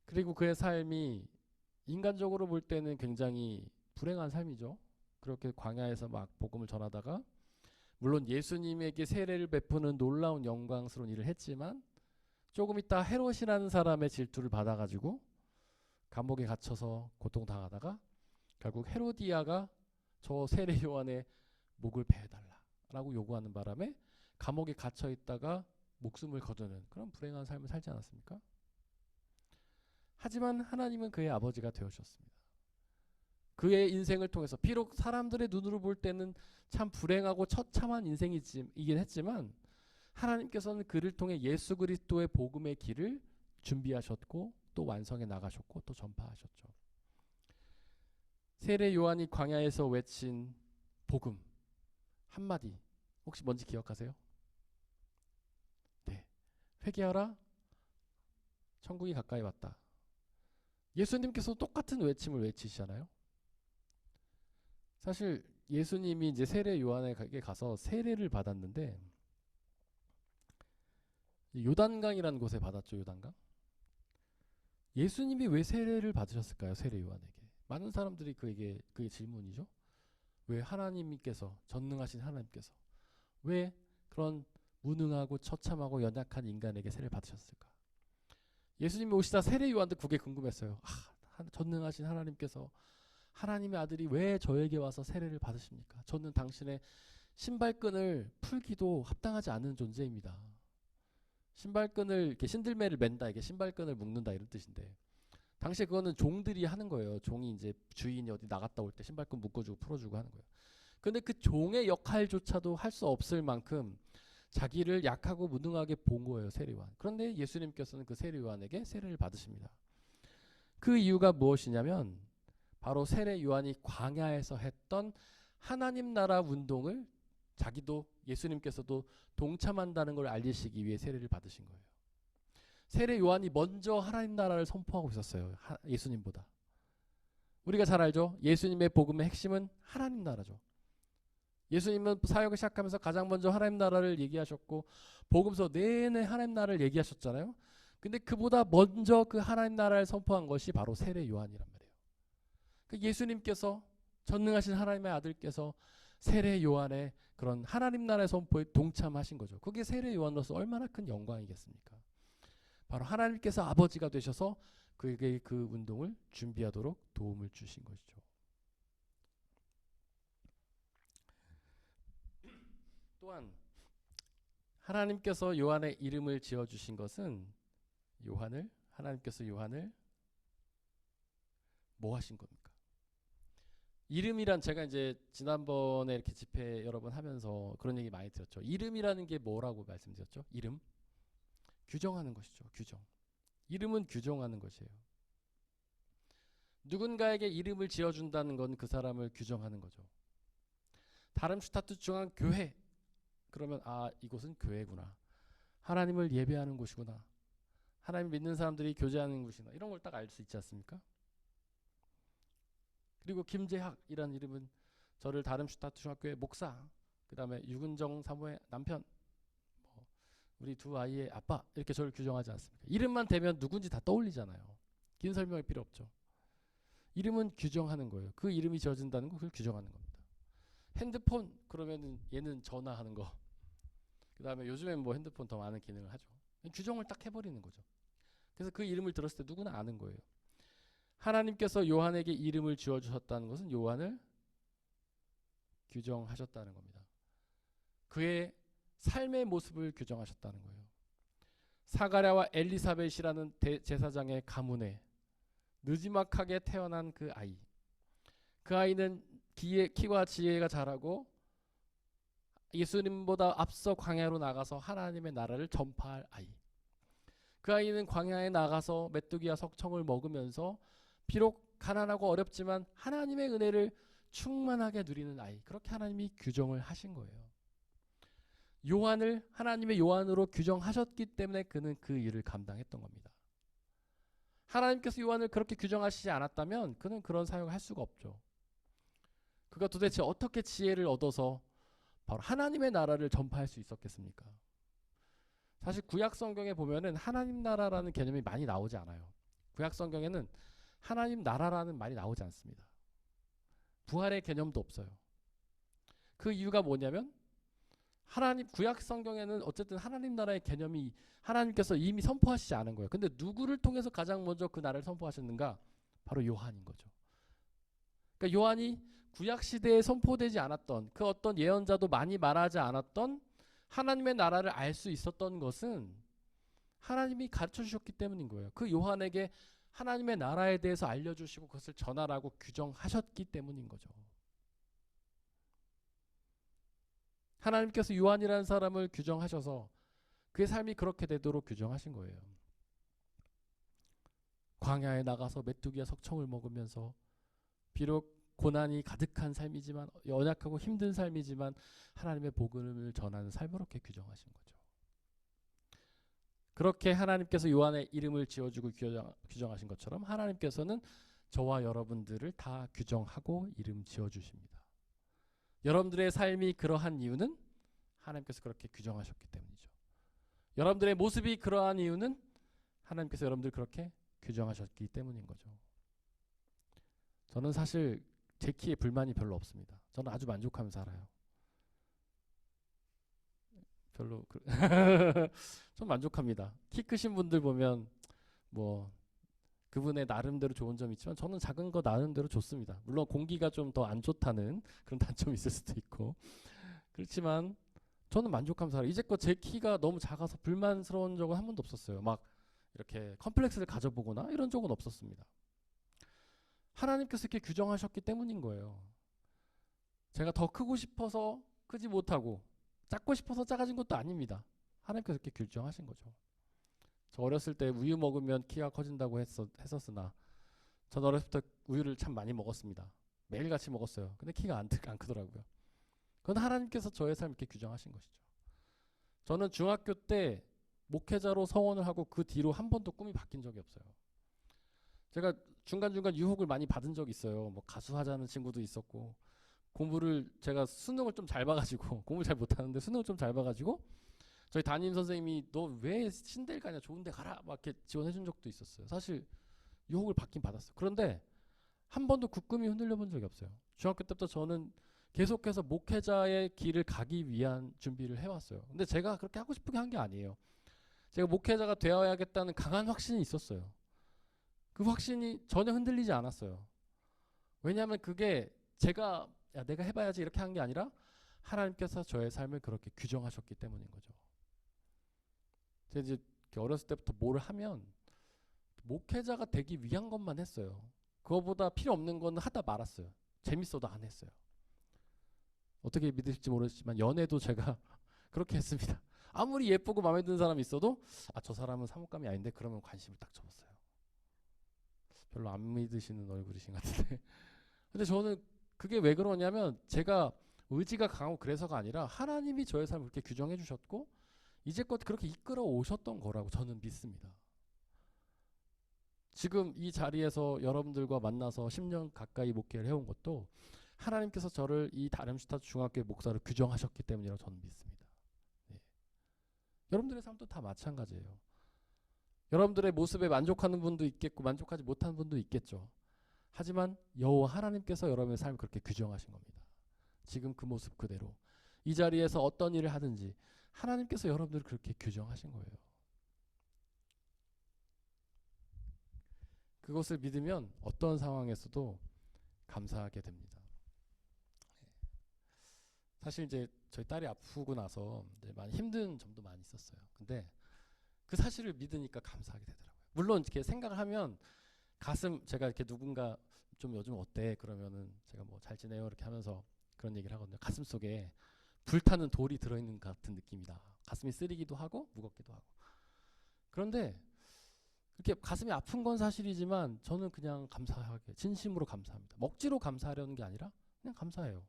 그리고 그의 삶이 인간적으로 볼 때는 굉장히 불행한 삶이죠. 그렇게 광야에서 막 복음을 전하다가 물론 예수님에게 세례를 베푸는 놀라운 영광스러운 일을 했지만 조금 있다 헤롯이라는 사람의 질투를 받아가지고 감옥에 갇혀서 고통당하다가 결국 헤로디아가 저 세례 요한의 목을 베어달라라고 요구하는 바람에 감옥에 갇혀 있다가 목숨을 거두는 그런 불행한 삶을 살지 않았습니까? 하지만 하나님은 그의 아버지가 되어주셨습니다. 그의 인생을 통해서 비록 사람들의 눈으로 볼 때는 참 불행하고 처참한 인생이긴 했지만 하나님께서는 그를 통해 예수 그리스도의 복음의 길을 준비하셨고 또 완성해 나가셨고 또 전파하셨죠. 세례 요한이 광야에서 외친 복음 한마디 혹시 뭔지 기억하세요? 네, 회개하라 천국이 가까이 왔다. 예수님께서 똑같은 외침을 외치시잖아요. 사실 예수님이 이제 세례 요한에게 가서 세례를 받았는데 요단강이라는 곳에 받았죠. 요단강. 예수님이 왜 세례를 받으셨을까요? 세례 요한에게. 많은 사람들이 그게 질문이죠. 왜 하나님께서 전능하신 하나님께서 왜 그런 무능하고 처참하고 연약한 인간에게 세례를 받으셨을까? 예수님이 오시다 세례 요한도 그게 궁금했어요. 전능하신 하나님께서 하나님의 아들이 왜 저에게 와서 세례를 받으십니까? 저는 당신의 신발끈을 풀기도 합당하지 않은 존재입니다. 신발끈을 이렇게 신들매를 맨다 이게 신발끈을 묶는다 이런 뜻인데 당시에 그거는 종들이 하는 거예요. 종이 이제 주인이 어디 나갔다 올 때 신발끈 묶어주고 풀어주고 하는 거예요. 근데 그 종의 역할조차도 할 수 없을 만큼 자기를 약하고 무능하게 본 거예요. 세례 요한. 그런데 예수님께서는 그 세례 요한에게 세례를 받으십니다. 그 이유가 무엇이냐면 바로 세례 요한이 광야에서 했던 하나님 나라 운동을 자기도 예수님께서도 동참한다는 걸 알리시기 위해 세례를 받으신 거예요. 세례 요한이 먼저 하나님 나라를 선포하고 있었어요. 예수님보다. 우리가 잘 알죠? 예수님의 복음의 핵심은 하나님 나라죠. 예수님은 사역을 시작하면서 가장 먼저 하나님 나라를 얘기하셨고 복음서 내내 하나님 나라를 얘기하셨잖아요. 근데 그보다 먼저 그 하나님 나라를 선포한 것이 바로 세례 요한이란 말이에요. 그 예수님께서 전능하신 하나님의 아들께서 세례 요한의 그런 하나님 나라의 선포에 동참하신 거죠. 그게 세례 요한으로서 얼마나 큰 영광이겠습니까? 바로 하나님께서 아버지가 되셔서 그에게 그 운동을 준비하도록 도움을 주신 것이죠. 또한 하나님께서 요한의 이름을 지어주신 것은 하나님께서 요한을 뭐 하신 겁니까? 이름이란 제가 이제 지난번에 이렇게 집회 여러 번 하면서 그런 얘기 많이 들었죠. 이름이라는 게 뭐라고 말씀드렸죠? 이름? 규정하는 것이죠. 규정. 이름은 규정하는 것이에요. 누군가에게 이름을 지어준다는 건 그 사람을 규정하는 거죠. 다름슈타트 중앙교회 그러면 이곳은 교회구나. 하나님을 예배하는 곳이구나. 하나님 믿는 사람들이 교제하는 곳이구나. 이런 걸 딱 알 수 있지 않습니까? 그리고 김재학이라는 이름은 저를 다름슈타트 중학교의 목사, 그 다음에 유근정 사모의 남편, 우리 두 아이의 아빠 이렇게 저를 규정하지 않습니까? 이름만 대면 누군지 다 떠올리잖아요. 긴 설명이 필요 없죠. 이름은 규정하는 거예요. 그 이름이 지어진다는 거 그걸 규정하는 겁니다. 핸드폰 그러면은 얘는 전화하는 거. 그 다음에 요즘엔 뭐 핸드폰 더 많은 기능을 하죠. 규정을 딱 해버리는 거죠. 그래서 그 이름을 들었을 때 누구나 아는 거예요. 하나님께서 요한에게 이름을 지어주셨다는 것은 요한을 규정하셨다는 겁니다. 그의 삶의 모습을 규정하셨다는 거예요. 사가랴와 엘리사벳이라는 제사장의 가문에 느지막하게 태어난 그 아이. 그 아이는 키와 지혜가 자라고 예수님보다 앞서 광야로 나가서 하나님의 나라를 전파할 아이. 그 아이는 광야에 나가서 메뚜기와 석청을 먹으면서 비록 가난하고 어렵지만 하나님의 은혜를 충만하게 누리는 아이. 그렇게 하나님이 규정을 하신 거예요. 요한을 하나님의 요한으로 규정하셨기 때문에 그는 그 일을 감당했던 겁니다. 하나님께서 요한을 그렇게 규정하시지 않았다면 그는 그런 사역을 할 수가 없죠. 그가 도대체 어떻게 지혜를 얻어서 바로 하나님의 나라를 전파할 수 있었겠습니까? 사실 구약 성경에 보면은 하나님 나라라는 개념이 많이 나오지 않아요. 구약 성경에는 하나님 나라라는 말이 나오지 않습니다. 부활의 개념도 없어요. 그 이유가 뭐냐면 하나님 구약 성경에는 어쨌든 하나님 나라의 개념이 하나님께서 이미 선포하시지 않은 거예요. 근데 누구를 통해서 가장 먼저 그 나라를 선포하셨는가? 바로 요한인 거죠. 그러니까 요한이 구약 시대에 선포되지 않았던 그 어떤 예언자도 많이 말하지 않았던 하나님의 나라를 알 수 있었던 것은 하나님이 가르쳐 주셨기 때문인 거예요. 그 요한에게 하나님의 나라에 대해서 알려주시고 그것을 전하라고 규정하셨기 때문인 거죠. 하나님께서 요한이라는 사람을 규정하셔서 그의 삶이 그렇게 되도록 규정하신 거예요. 광야에 나가서 메뚜기와 석청을 먹으면서 비록 고난이 가득한 삶이지만 연약하고 힘든 삶이지만 하나님의 복음을 전하는 삶으로 이렇게 규정하신 거죠. 그렇게 하나님께서 요한의 이름을 지어주고 규정하신 것처럼 하나님께서는 저와 여러분들을 다 규정하고 이름 지어주십니다. 여러분들의 삶이 그러한 이유는 하나님께서 그렇게 규정하셨기 때문이죠. 여러분들의 모습이 그러한 이유는 하나님께서 여러분들 그렇게 규정하셨기 때문인 거죠. 저는 사실 제 키에 불만이 별로 없습니다. 저는 아주 만족하면서 살아요. 별로 좀 만족합니다. 키 크신 분들 보면 뭐 그분의 나름대로 좋은 점이 있지만 저는 작은 거 나름대로 좋습니다. 물론 공기가 좀 더 안 좋다는 그런 단점이 있을 수도 있고 그렇지만 저는 만족하면서 살아요. 이제껏 제 키가 너무 작아서 불만스러운 적은 한 번도 없었어요. 막 이렇게 컴플렉스를 가져보거나 이런 적은 없었습니다. 하나님께서 이렇게 규정하셨기 때문인 거예요. 제가 더 크고 싶어서 크지 못하고 작고 싶어서 작아진 것도 아닙니다. 하나님께서 이렇게 규정하신 거죠. 저 어렸을 때 우유 먹으면 키가 커진다고 했었으나 전 어렸을 때 우유를 참 많이 먹었습니다. 매일같이 먹었어요. 근데 키가 안 크더라고요. 그건 하나님께서 저의 삶을 이렇게 규정하신 것이죠. 저는 중학교 때 목회자로 서원을 하고 그 뒤로 한 번도 꿈이 바뀐 적이 없어요. 제가 중간중간 유혹을 많이 받은 적이 있어요. 뭐 가수 하자는 친구도 있었고 공부를 제가 수능을 좀 잘 봐가지고 공부를 잘 못하는데 수능을 좀 잘 봐가지고 저희 담임 선생님이 너 왜 신대를 가냐 좋은 데 가라 막 이렇게 지원해 준 적도 있었어요. 사실 유혹을 받긴 받았어요. 그런데 한 번도 그 꿈이 흔들려 본 적이 없어요. 중학교 때부터 저는 계속해서 목회자의 길을 가기 위한 준비를 해왔어요. 근데 제가 그렇게 하고 싶게 한 게 아니에요. 제가 목회자가 되어야겠다는 강한 확신이 있었어요. 그 확신이 전혀 흔들리지 않았어요. 왜냐하면 그게 제가 야, 내가 해봐야지 이렇게 한 게 아니라 하나님께서 저의 삶을 그렇게 규정하셨기 때문인 거죠. 제가 이제 어렸을 때부터 뭘 하면 목회자가 되기 위한 것만 했어요. 그거보다 필요 없는 건 하다 말았어요. 재밌어도 안 했어요. 어떻게 믿으실지 모르겠지만 연애도 제가 그렇게 했습니다. 아무리 예쁘고 마음에 드는 사람이 있어도 아, 저 사람은 사뭇감이 아닌데 그러면 관심을 딱 접었어요. 별로 안 믿으시는 얼굴이신 것 같은데 근데 저는 그게 왜 그러냐면 제가 의지가 강하고 그래서가 아니라 하나님이 저의 삶을 그렇게 규정해 주셨고 이제껏 그렇게 이끌어 오셨던 거라고 저는 믿습니다. 지금 이 자리에서 여러분들과 만나서 10년 가까이 목회를 해온 것도 하나님께서 저를 이 다름슈타트 중학교의 목사로 규정하셨기 때문이라고 저는 믿습니다. 네. 여러분들의 삶도 다 마찬가지예요. 여러분들의 모습에 만족하는 분도 있겠고 만족하지 못하는 분도 있겠죠. 하지만 여호와 하나님께서 여러분의 삶을 그렇게 규정하신 겁니다. 지금 그 모습 그대로 이 자리에서 어떤 일을 하든지 하나님께서 여러분들을 그렇게 규정하신 거예요. 그것을 믿으면 어떤 상황에서도 감사하게 됩니다. 사실 이제 저희 딸이 아프고 나서 이제 많이 힘든 점도 많이 있었어요. 근데 그 사실을 믿으니까 감사하게 되더라고요. 물론 이렇게 생각을 하면 가슴 제가 이렇게 누군가 좀 요즘 어때 그러면은 제가 뭐 잘 지내요 이렇게 하면서 그런 얘기를 하거든요. 가슴 속에 불타는 돌이 들어있는 것 같은 느낌이다. 가슴이 쓰리기도 하고 무겁기도 하고. 그런데 이렇게 가슴이 아픈 건 사실이지만 저는 그냥 감사하게 진심으로 감사합니다. 먹지로 감사하려는 게 아니라 그냥 감사해요.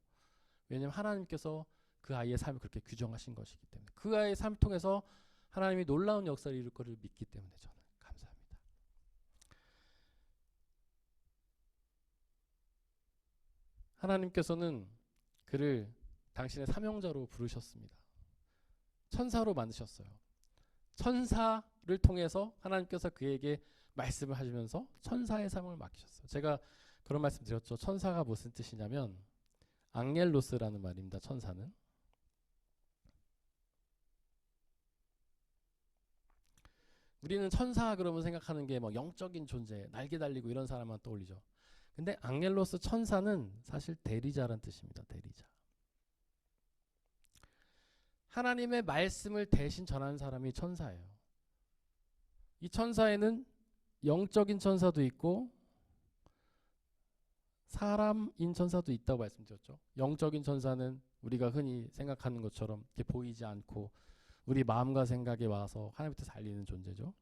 왜냐하면 하나님께서 그 아이의 삶을 그렇게 규정하신 것이기 때문에, 그 아이의 삶을 통해서 하나님이 놀라운 역사를 이룰 것을 믿기 때문에 저는 감사합니다. 하나님께서는 그를 당신의 사명자로 부르셨습니다. 천사로 만드셨어요. 천사를 통해서 하나님께서 그에게 말씀을 하시면서 천사의 사명을 맡기셨어요. 제가 그런 말씀 드렸죠. 천사가 무슨 뜻이냐면 앙겔로스라는 말입니다. 천사는 우리는 천사 그러면 생각하는 게 뭐 영적인 존재, 날개 달리고 이런 사람만 떠올리죠. 근데 앙겔로스 천사는 사실 대리자란 뜻입니다. 대리자. 하나님의 말씀을 대신 전하는 사람이 천사예요. 이 천사에는 영적인 천사도 있고 사람인 천사도 있다고 말씀드렸죠. 영적인 천사는 우리가 흔히 생각하는 것처럼 이렇게 보이지 않고 우리 마음과 생각에 와서 하나님 뜻을 알리는 존재죠.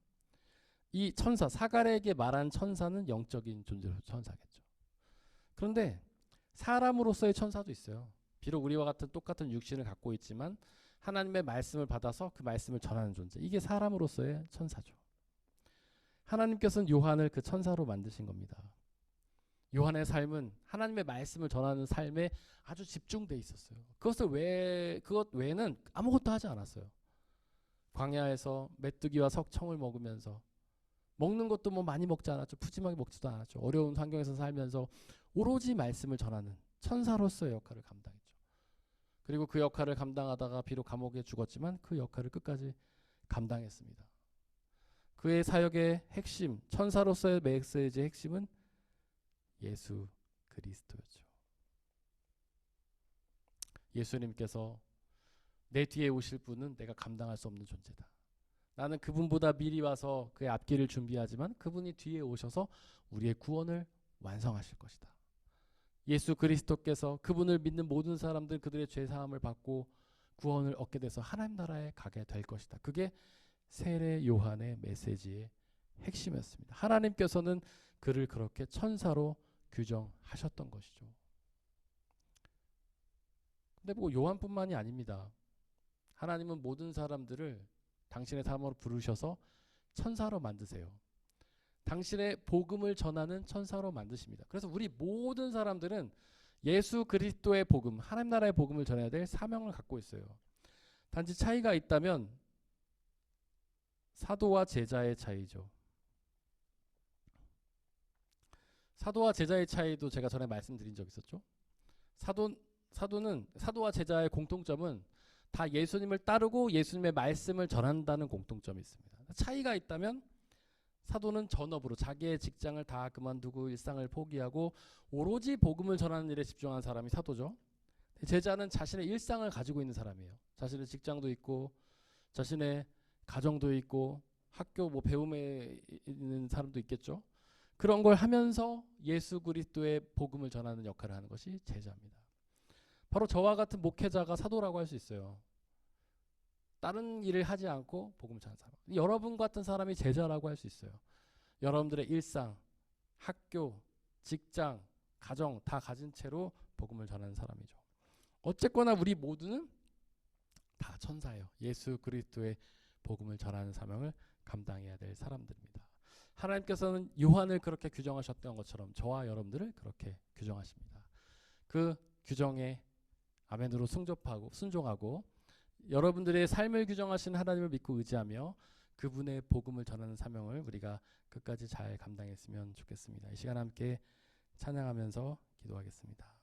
이 천사, 사갈에게 말한 천사는 영적인 존재로 천사겠죠. 그런데 사람으로서의 천사도 있어요. 비록 우리와 같은 똑같은 육신을 갖고 있지만 하나님의 말씀을 받아서 그 말씀을 전하는 존재. 이게 사람으로서의 천사죠. 하나님께서는 요한을 그 천사로 만드신 겁니다. 요한의 삶은 하나님의 말씀을 전하는 삶에 아주 집중돼 있었어요. 그것 외에는 아무것도 하지 않았어요. 광야에서 메뚜기와 석청을 먹으면서, 먹는 것도 뭐 많이 먹지 않았죠. 푸짐하게 먹지도 않았죠. 어려운 환경에서 살면서 오로지 말씀을 전하는 천사로서의 역할을 감당했죠. 그리고 그 역할을 감당하다가 비록 감옥에 죽었지만 그 역할을 끝까지 감당했습니다. 그의 사역의 핵심, 천사로서의 메시지의 핵심은 예수 그리스도였죠. 예수님께서 내 뒤에 오실 분은 내가 감당할 수 없는 존재다. 나는 그분보다 미리 와서 그의 앞길을 준비하지만 그분이 뒤에 오셔서 우리의 구원을 완성하실 것이다. 예수 그리스도께서 그분을 믿는 모든 사람들 그들의 죄 사함을 받고 구원을 얻게 돼서 하나님 나라에 가게 될 것이다. 그게 세례 요한의 메시지의 핵심이었습니다. 하나님께서는 그를 그렇게 천사로 규정하셨던 것이죠. 근데 뭐 요한뿐만이 아닙니다. 하나님은 모든 사람들을 당신의 사람으로 부르셔서 천사로 만드세요. 당신의 복음을 전하는 천사로 만드십니다. 그래서 우리 모든 사람들은 예수 그리스도의 복음, 하나님 나라의 복음을 전해야 될 사명을 갖고 있어요. 단지 차이가 있다면 사도와 제자의 차이죠. 사도와 제자의 차이도 제가 전에 말씀드린 적 있었죠. 사도와 제자의 공통점은 다 예수님을 따르고 예수님의 말씀을 전한다는 공통점이 있습니다. 차이가 있다면 사도는 전업으로 자기의 직장을 다 그만두고 일상을 포기하고 오로지 복음을 전하는 일에 집중한 사람이 사도죠. 제자는 자신의 일상을 가지고 있는 사람이에요. 자신의 직장도 있고 자신의 가정도 있고 학교 뭐 배움에 있는 사람도 있겠죠. 그런 걸 하면서 예수 그리스도의 복음을 전하는 역할을 하는 것이 제자입니다. 바로 저와 같은 목회자가 사도라고 할 수 있어요. 다른 일을 하지 않고 복음을 전하는 사람. 여러분 같은 사람이 제자라고 할 수 있어요. 여러분들의 일상, 학교, 직장, 가정 다 가진 채로 복음을 전하는 사람이죠. 어쨌거나 우리 모두는 다 천사예요. 예수 그리스도의 복음을 전하는 사명을 감당해야 될 사람들입니다. 하나님께서는 요한을 그렇게 규정하셨던 것처럼 저와 여러분들을 그렇게 규정하십니다. 그 규정에 아멘으로 순종하고 여러분들의 삶을 규정하신 하나님을 믿고 의지하며 그분의 복음을 전하는 사명을 우리가 끝까지 잘 감당했으면 좋겠습니다. 이 시간 함께 찬양하면서 기도하겠습니다.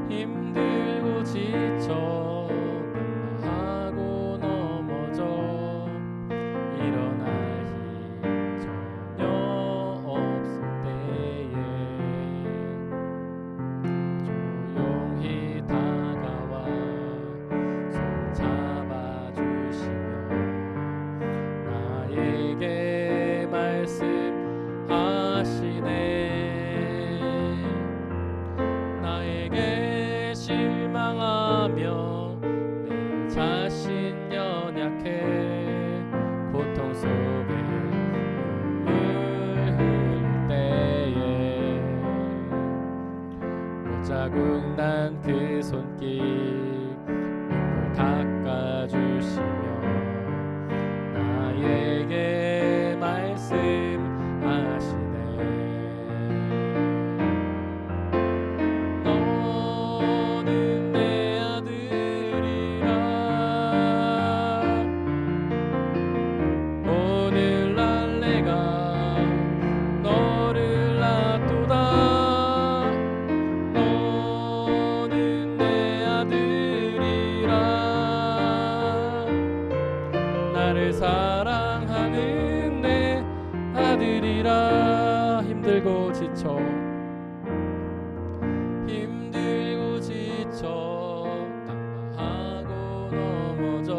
힘들고 지쳐 하고 넘어져 일어날 힘 전혀 자국 난 그 손길 눈물 닦아주시며 나에게 말씀하시네. 너는 내 아들이라. 오늘날 내가 너를 낳도다. 너는 내 아들이라. 나를 사랑하는 내 아들이라. 힘들고 지쳐 낙마하고 넘어져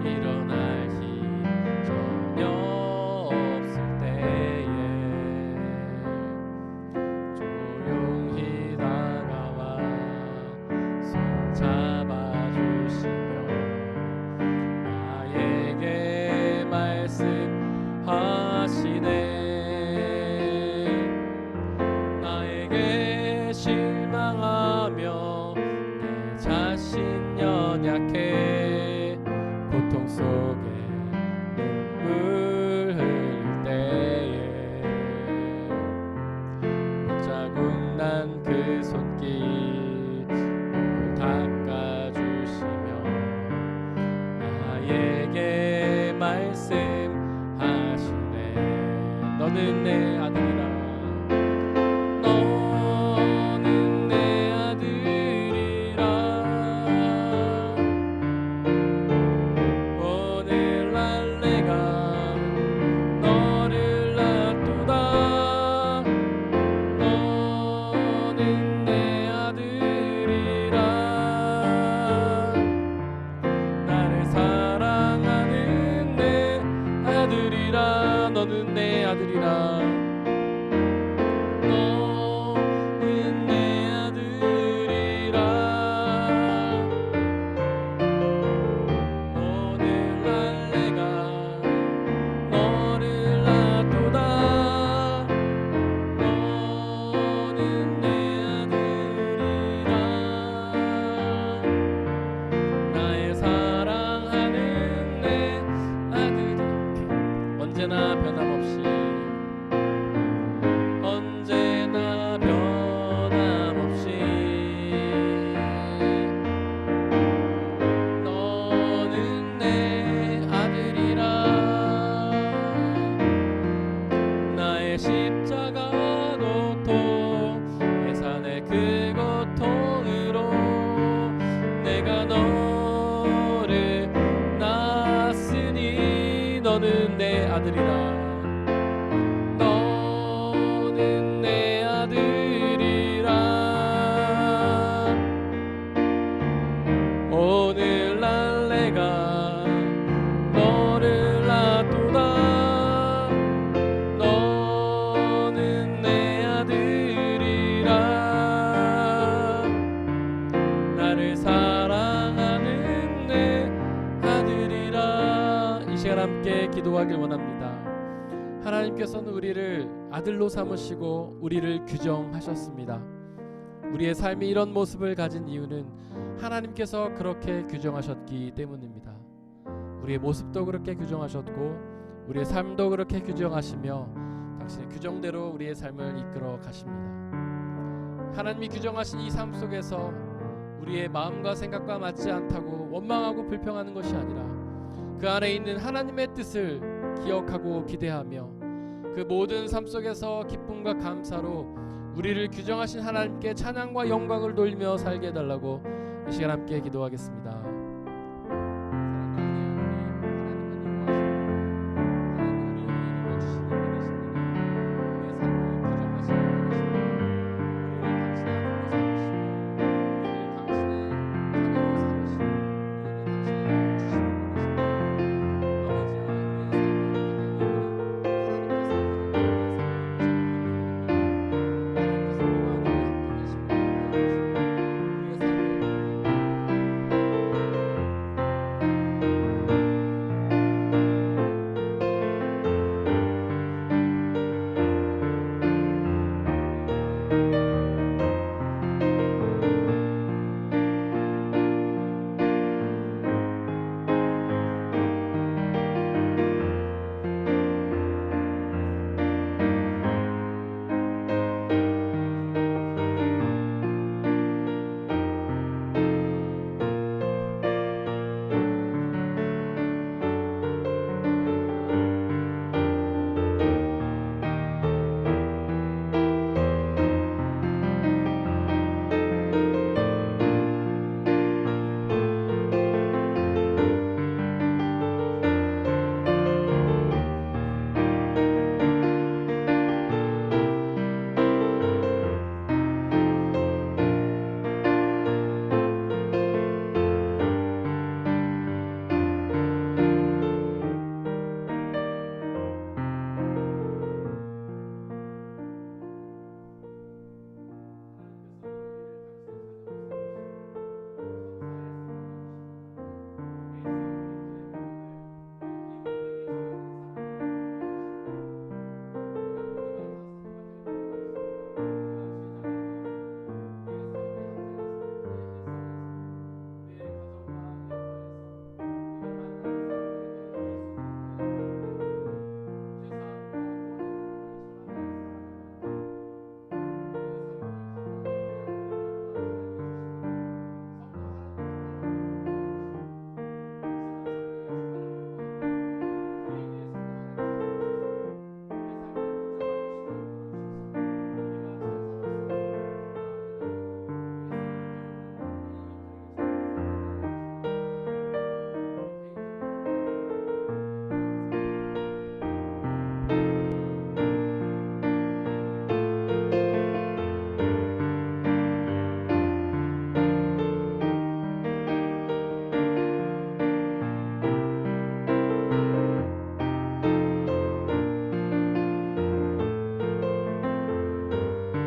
일어날 힘 전혀 없을 때에 조용히 다가와 손 잡아주시며 나에게 말씀하시네. 나에게 실망하며 내 자신 연약해 고통 속에 눈물 흘릴 때에 자국 난 그 손길 눈물 닦아주시며 나에게 말씀하시네. 너는 내 아들이라. 너는 내 아들이라. 오늘날 내가 너를 낳도다. 너는 내 아들이라. 나를 사랑하는 내 아들이라. 너는 내 아들이라. 너는 내 아들이라. 오늘날 내가 너를 낳도다. 너는 내 아들이라. 나의 사랑하는 내 아들이라. 언제나 변함없이 언제나 변함없이 너는 내 아들이라. 나의 십자가 고통 해산의 그 고통으로 내가 너를 낳았으니 너는 내 아들이라. 너는 내 아들이라. 오늘날 내가 너를 낳도다. 너는 내 아들이라. 나를 사랑하는 내 아들이라. 이 시간 함께 기도하길 원합니다. 하나님께서는 우리를 아들로 삼으시고 우리를 규정하셨습니다. 우리의 삶이 이런 모습을 가진 이유는 하나님께서 그렇게 규정하셨기 때문입니다. 우리의 모습도 그렇게 규정하셨고 우리의 삶도 그렇게 규정하시며 당신의 규정대로 우리의 삶을 이끌어 가십니다. 하나님이 규정하신 이 삶 속에서 우리의 마음과 생각과 맞지 않다고 원망하고 불평하는 것이 아니라 그 안에 있는 하나님의 뜻을 기억하고 기대하며 그 모든 삶 속에서 기쁨과 감사로 우리를 규정하신 하나님께 찬양과 영광을 돌리며 살게 해달라고 이 시간 함께 기도하겠습니다.